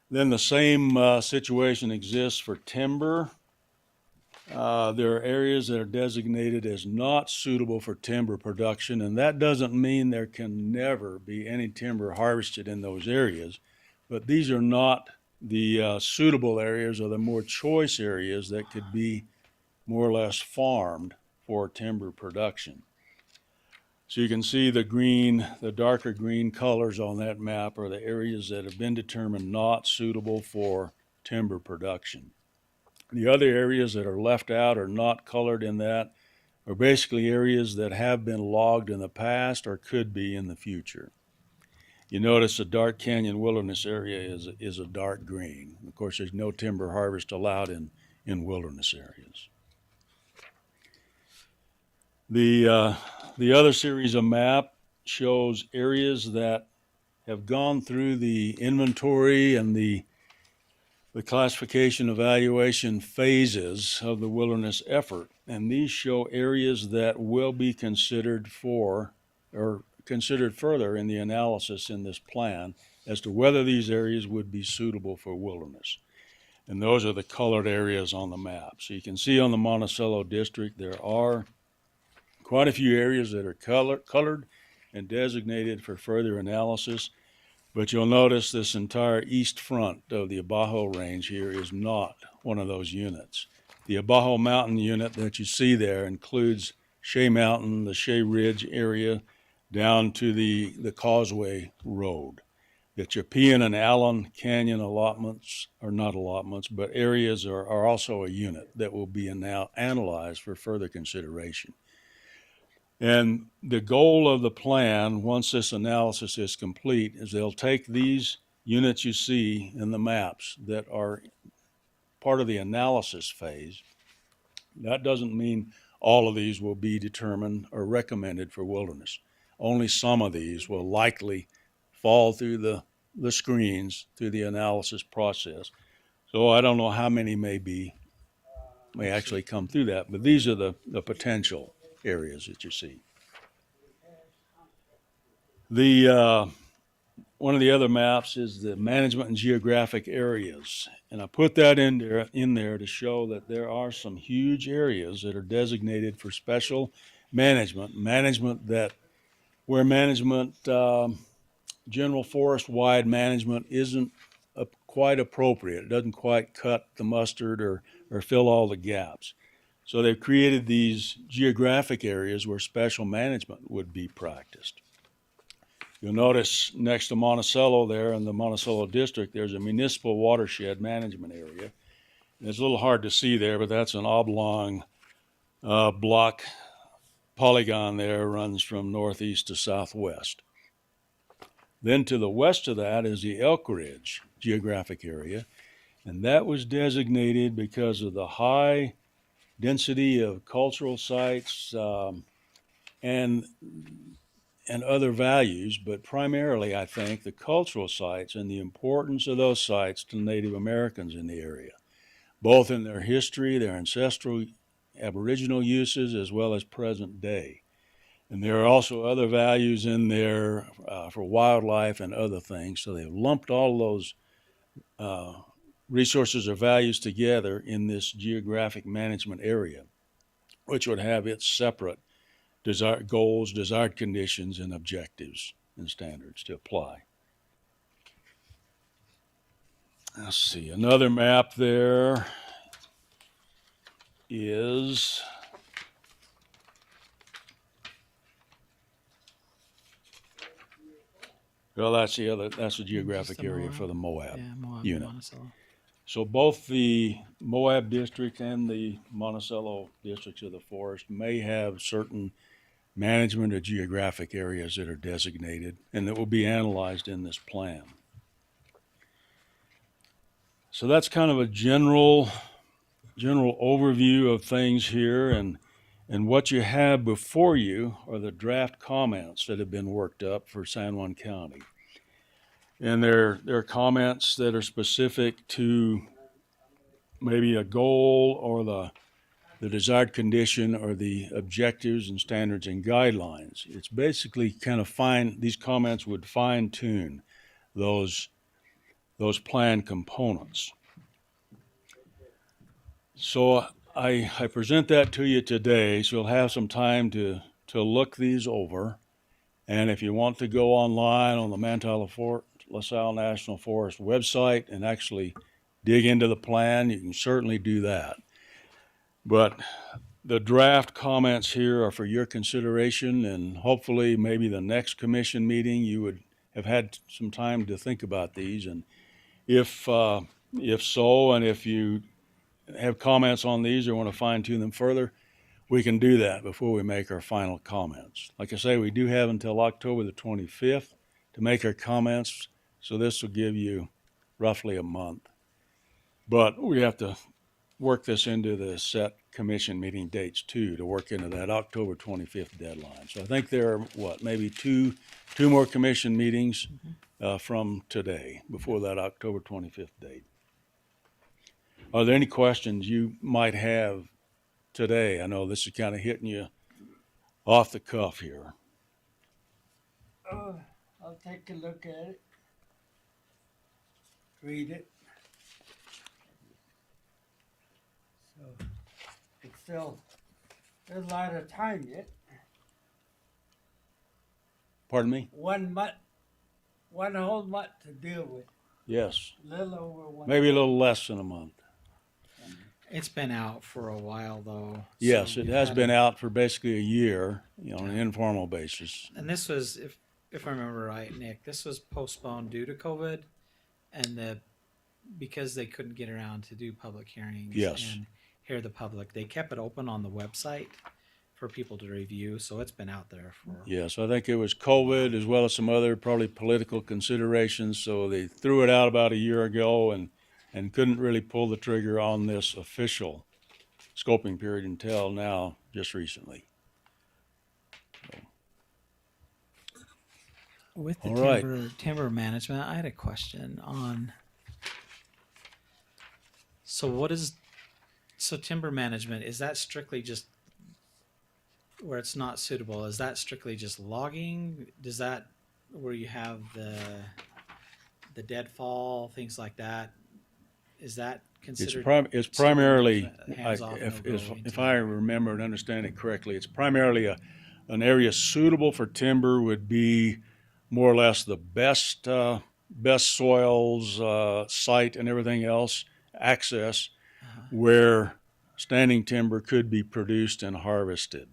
Then the same situation exists for timber. There are areas that are designated as not suitable for timber production, and that doesn't mean there can never be any timber harvested in those areas, but these are not the suitable areas or the more choice areas that could be more or less farmed for timber production. So you can see the green, the darker green colors on that map are the areas that have been determined not suitable for timber production. The other areas that are left out or not colored in that are basically areas that have been logged in the past or could be in the future. You notice the Dark Canyon Wilderness area is a dark green. Of course, there's no timber harvest allowed in wilderness areas. The other series of map shows areas that have gone through the inventory and the classification evaluation phases of the wilderness effort. And these show areas that will be considered for or considered further in the analysis in this plan as to whether these areas would be suitable for wilderness. And those are the colored areas on the map. So you can see on the Monticello district there are quite a few areas that are colored and designated for further analysis. But you'll notice this entire east front of the Abajo Range here is not one of those units. The Abajo Mountain unit that you see there includes Shea Mountain, the Shea Ridge area, down to the Causeway Road. The Chappian and Allen Canyon allotments are not allotments, but areas are also a unit that will be now analyzed for further consideration. And the goal of the plan, once this analysis is complete, is they'll take these units you see in the maps that are part of the analysis phase. That doesn't mean all of these will be determined or recommended for wilderness. Only some of these will likely fall through the screens through the analysis process. So I don't know how many may actually come through that, but these are the potential areas that you see. One of the other maps is the management and geographic areas, and I put that in there to show that there are some huge areas that are designated for special management where management, general forest-wide management isn't quite appropriate. It doesn't quite cut the mustard or fill all the gaps. So they've created these geographic areas where special management would be practiced. You'll notice next to Monticello there in the Monticello district, there's a municipal watershed management area. And it's a little hard to see there, but that's an oblong block polygon there, runs from northeast to southwest. Then to the west of that is the Elk Ridge geographic area, and that was designated because of the high density of cultural sites and other values, but primarily, I think, the cultural sites and the importance of those sites to Native Americans in the area, both in their history, their ancestral Aboriginal uses, as well as present day. And there are also other values in there for wildlife and other things, so they've lumped all those resources or values together in this geographic management area, which would have its separate desired goals, desired conditions, and objectives and standards to apply. Let's see, another map there is that's the geographic the area Moab. for the Moab Yeah, Moab, unit. Monticello. So both the Moab district and the Monticello districts of the forest may have certain management of geographic areas that are designated and that will be analyzed in this plan. So that's kind of a general overview of things here, and what you have before you are the draft comments that have been worked up for San Juan County. And there are comments that are specific to maybe a goal or the desired condition or the objectives and standards and guidelines. It's basically kind of these comments would fine tune those plan components. So I present that to you today, so you'll have some time to look these over. And if you want to go online on the Manti-La-Salle National Forest website and actually dig into the plan, you can certainly do that. But the draft comments here are for your consideration, and hopefully maybe the next commission meeting you would have had some time to think about these. And if so, and if you have comments on these or want to fine tune them further, we can do that before we make our final comments. Like I say, we do have until October the 25th to make our comments, so this will give you roughly a month. But we have to work this into the set commission meeting dates too, to work into that October 25th deadline. So I think there are maybe two more commission meetings from today before that October 25th date. Are there any questions you might have today? I know this is kind of hitting you off the cuff here. I'll take a look at it. Read it. So it's still, there's a lot of time yet. Pardon me? 1 month, one whole month to deal with. Yes. A little over 1 Maybe a little less than a month. It's been out for a while, though. Yes, so it we've has had been out for basically a year, on an informal basis. And this was, if I remember right, Nick, this was postponed due to COVID, and because they couldn't get around to do public hearings Yes. and hear the public, they kept it open on the website for people to review. So it's been out there for. Yes, I think it was COVID as well as some other probably political considerations. So they threw it out about a year ago and couldn't really pull the trigger on this official scoping period until now, just recently. With the All right. timber management, I had a question on. So timber management, is that strictly just where it's not suitable? Is that strictly just logging? Does that where you have the deadfall, things like that? Is that considered? It's primarily, hands-off, if I remember and understand it correctly, it's primarily an area suitable for timber would be more or less the best soils, site and everything else, access, where standing timber could be produced and harvested.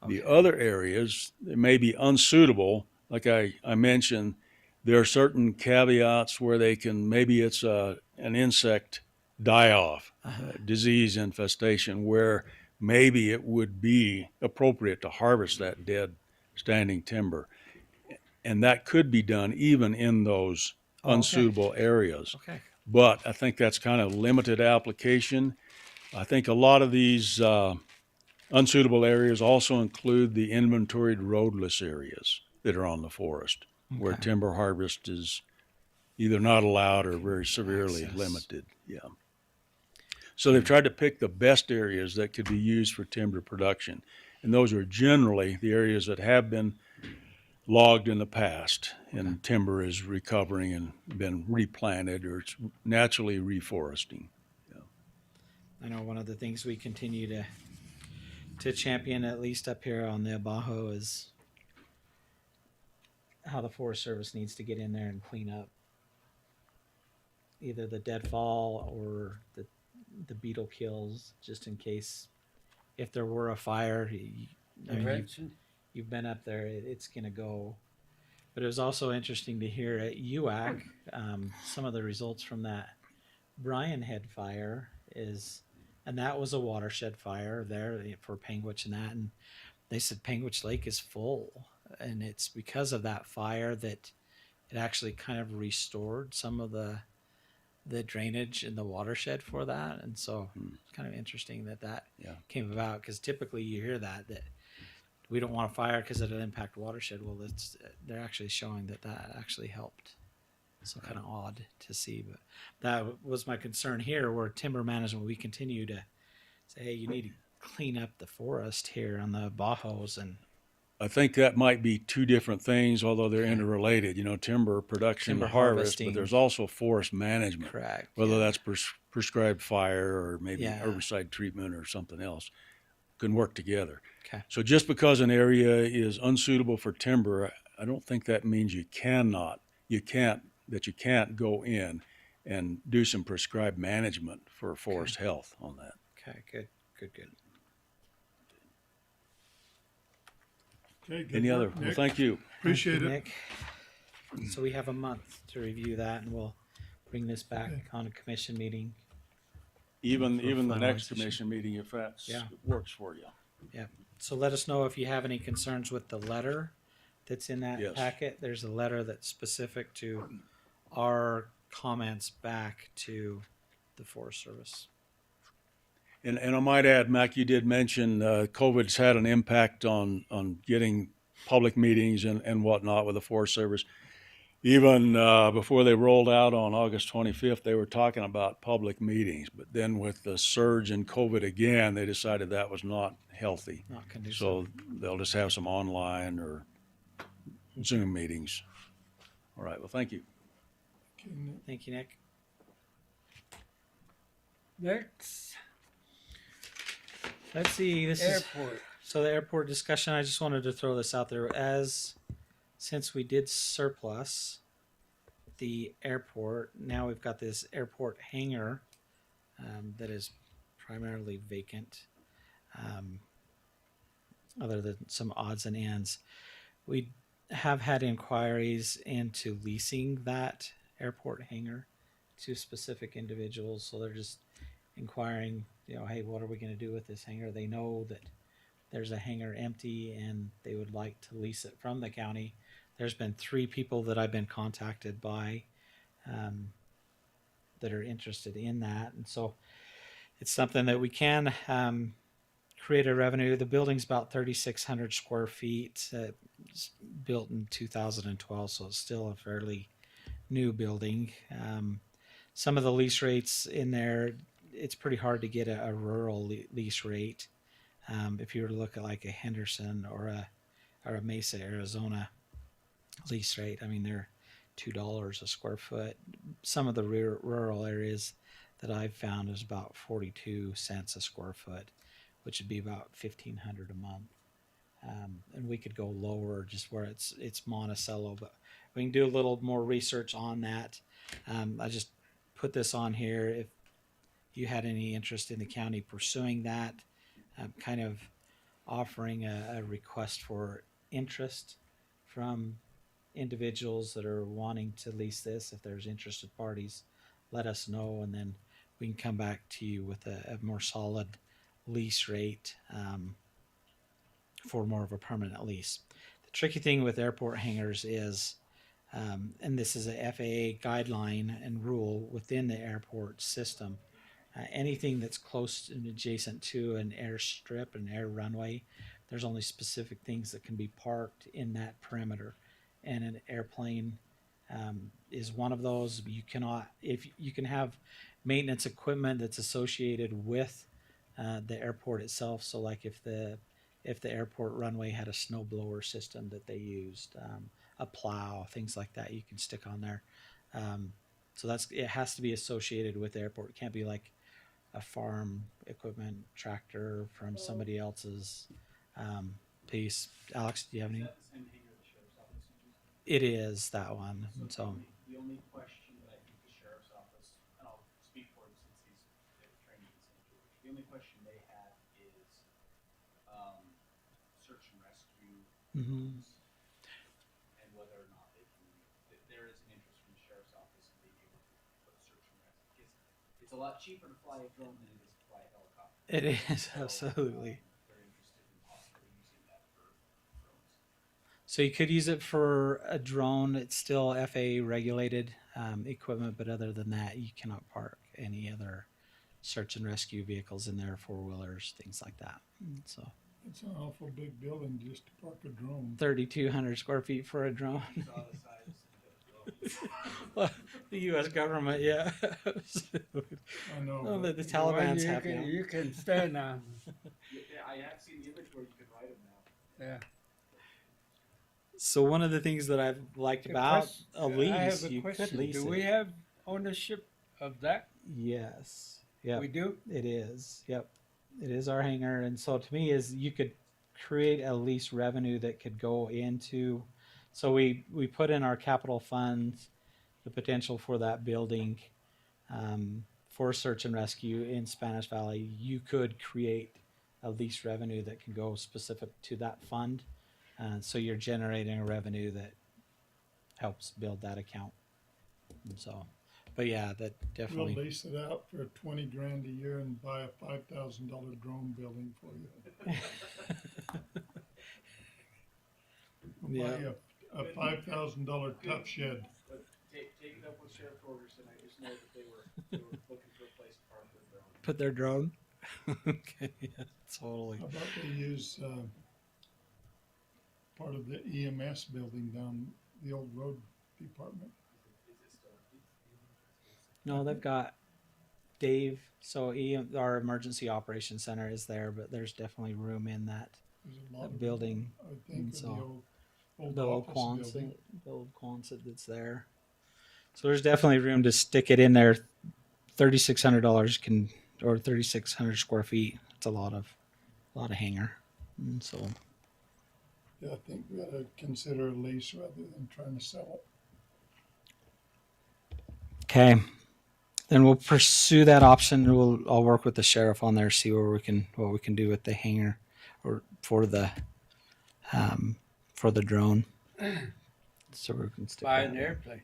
Okay. The other areas, they may be unsuitable. Like I mentioned, there are certain caveats where maybe it's an insect die-off, disease infestation, where maybe it would be appropriate to harvest that dead standing timber. And that could be done even in those unsuitable areas. Okay. But I think that's kind of limited application. I think a lot of these unsuitable areas also include the inventoried roadless areas that are on the forest, where timber harvest is either not allowed or very severely limited. Yeah. So they've tried to pick the best areas that could be used for timber production. And those are generally the areas that have been logged in the past, and timber is recovering and been replanted, or it's naturally reforesting. Yeah. I know one of the things we continue to champion, at least up here on the Abajo, is how the Forest Service needs to get in there and clean up either the deadfall or the beetle kills, just in case if there were a fire. You've been up there, it's going to go. But it was also interesting to hear at UAC some of the results from that Bryan Head fire and that was a watershed fire there for Panguitch and that. And they said Panguitch Lake is full, and it's because of that fire that it actually kind of restored some of the drainage in the watershed for that. And so it's kind of interesting that Yeah. came about, because typically you hear that we don't want a fire because it'll impact watershed. Well, they're actually showing that actually helped. So kind of odd to see, but that was my concern here, where timber management, we continue to say, hey, you need to clean up the forest here on the Bajos. And I think that might be two different things, although they're interrelated. You know, timber production, Timber and harvest, harvesting. but there's also forest management. correct. Whether yeah. that's prescribed fire or maybe Yeah. herbicide treatment or something else, can work together. Okay. So just because an area is unsuitable for timber, I don't think that means you can't go in and do some prescribed management for forest health on that. Okay, good. Okay, good Any work, other? Well, Nick. thank you. Appreciate it. Nick. So we have a month to review that, and we'll bring this back on a commission meeting. Even the next finalization. commission meeting, if that Yeah. works for you. Yeah. So let us know if you have any concerns with the letter that's in that Yes. packet. There's a letter that's specific to our comments back to the Forest Service. And I might add, Mac, you did mention COVID's had an impact on getting public meetings and whatnot with the Forest Service. Even before they rolled out on August 25th, they were talking about public meetings. But then with the surge in COVID again, they decided that was not healthy. Not conducive. So they'll just have some online or Zoom meetings. All right. Well, thank you. Thank you, Nick. Next, Let's see. airport. So the airport discussion. I just wanted to throw this out there, since we did surplus the airport. Now we've got this airport hangar that is primarily vacant, other than some odds and ends. We have had inquiries into leasing that airport hangar to specific individuals. So they're just inquiring, hey, what are we going to do with this hangar? They know that there's a hangar empty and they would like to lease it from the county. There's been 3 people that I've been contacted by that are interested in that. And so it's something that we can create a revenue. The building's about 3,600 square feet. It's built in 2012, so it's still a fairly new building. Some of the lease rates in there, it's pretty hard to get a rural lease rate. If you were to look at like a Henderson or a Mesa, Arizona lease rate, I mean, they're $2 a square foot. Some of the rural areas that I've found is about 42 cents a square foot, which would be about $1,500 a month. And we could go lower, just where it's Monticello, but we can do a little more research on that. I just put this on here if you had any interest in the county pursuing that, kind of offering a request for interest from individuals that are wanting to lease this. If there's interested parties, let us know, and then we can come back to you with a more solid lease rate for more of a permanent lease. The tricky thing with airport hangars is, and this is a FAA guideline and rule within the airport system, anything that's close and adjacent to an airstrip, an air runway, there's only specific things that can be parked in that perimeter. And an airplane is one of those. You cannot, if you can have maintenance equipment that's associated with the airport itself. So like if the airport runway had a snowblower system that they used, a plow, things like that, you can stick on there. So it has to be associated with the airport. It can't be like a farm equipment tractor from somebody else's piece. Alex, do you have any? It is that one. So the only question that I think the sheriff's office, and I'll speak for him since he's training in St. George, the only question they have is search and rescue and whether or not they can. There is an interest from the sheriff's office in being able to put a search and rescue. Because it's a lot cheaper to fly a drone than it is to fly a helicopter. it is absolutely. They're interested in possibly using that So you could use it for a drone. It's still FAA regulated equipment, but other than that, you cannot park any other search and rescue vehicles in there, 4-wheelers, things like that. So It's an awful big building just to park a drone. 3,200 square feet for a drone. Saw the size. Well, the U.S. government, yeah. I know. Oh, but the Well, Taliban's you happy. can, now. you can stand on. Yeah, I have seen the image where you can ride them now. Yeah. So one of the things that I've liked Good about question. a I have lease, a you could question. lease Do it. we have ownership of that? Yes. Yep. We do? It is. Yep. It is our hangar. And so to me is you could create a lease revenue that could go into, so we put in our capital funds, the potential for that building, for search and rescue in Spanish Valley. You could create a lease revenue that can go specific to that fund. So you're generating a revenue that helps build that account. And so, but yeah, that We'll definitely. lease it out for $20,000 a year and buy a $5,000 drone building for you. We'll Yeah. buy you a $5,000 tough shed. But take it up with Sheriff Torgerson. I just know that they were looking for a place to park their drone. Put their drone. Okay, yeah, totally. How about they use part of the EMS building down the old road department? Is it still? No, they've got Dave. So our emergency operations center is there, but there's definitely room in that There's a lot of building. I think and of so the old office building. The old Quonset that's there. So there's definitely room to stick it in there. $3,600 can, or 3,600 square feet. It's a lot of hangar. And so Yeah, I think we ought to consider a lease rather than trying to sell it. okay, then we'll pursue that option. I'll work with the sheriff on there, see what we can do with the hangar, or for the drone. So we can stick Buy that an in. airplane.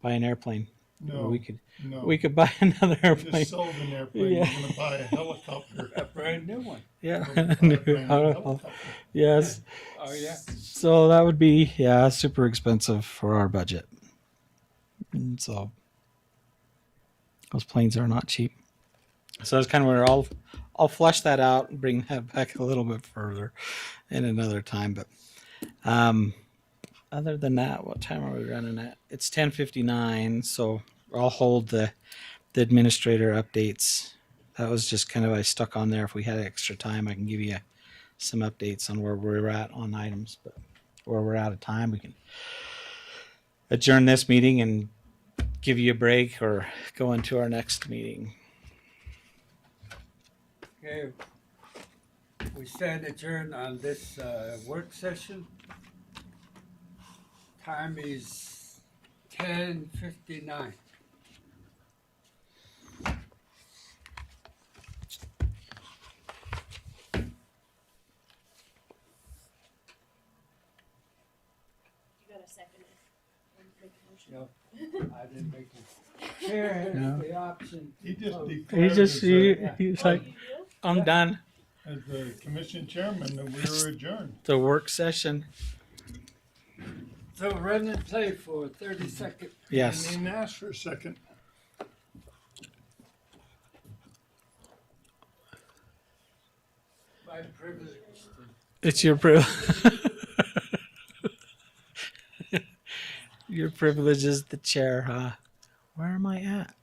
Buy an airplane. No, we could no. buy another You airplane. just sold an airplane. Yeah. You're going to buy a helicopter. A brand new one. Yeah. Go buy a brand new helicopter. Yes. Oh, yeah. So that would be super expensive for our budget. And so those planes are not cheap. So that's kind of where I'll flesh that out and bring that back a little bit further in another time. But other than that, what time are we running at? It's 10:59, so I'll hold the administrator updates. That was just kind of I stuck on there. If we had extra time, I can give you some updates on where we're at on items, but where we're out of time, we can adjourn this meeting and give you a break or go into our next meeting. Okay. We stand adjourned on this work session. Time is 10:59. You got a second? Make a motion. No, I didn't make it. Chair has No. the option. He just Oh. declared He's Oh, like, you do? I'm done. as the commission chairman that we were adjourned. The work session. So run and play for 30 seconds. Yes. Didn't even ask for a second. My privilege. It's your privilege. Your privilege is the chair, huh? Where am I at?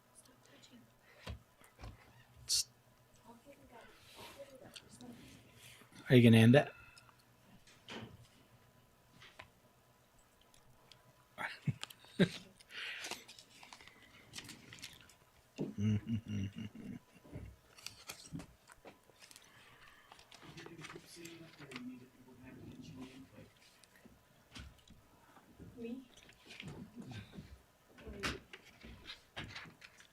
Are you gonna end it?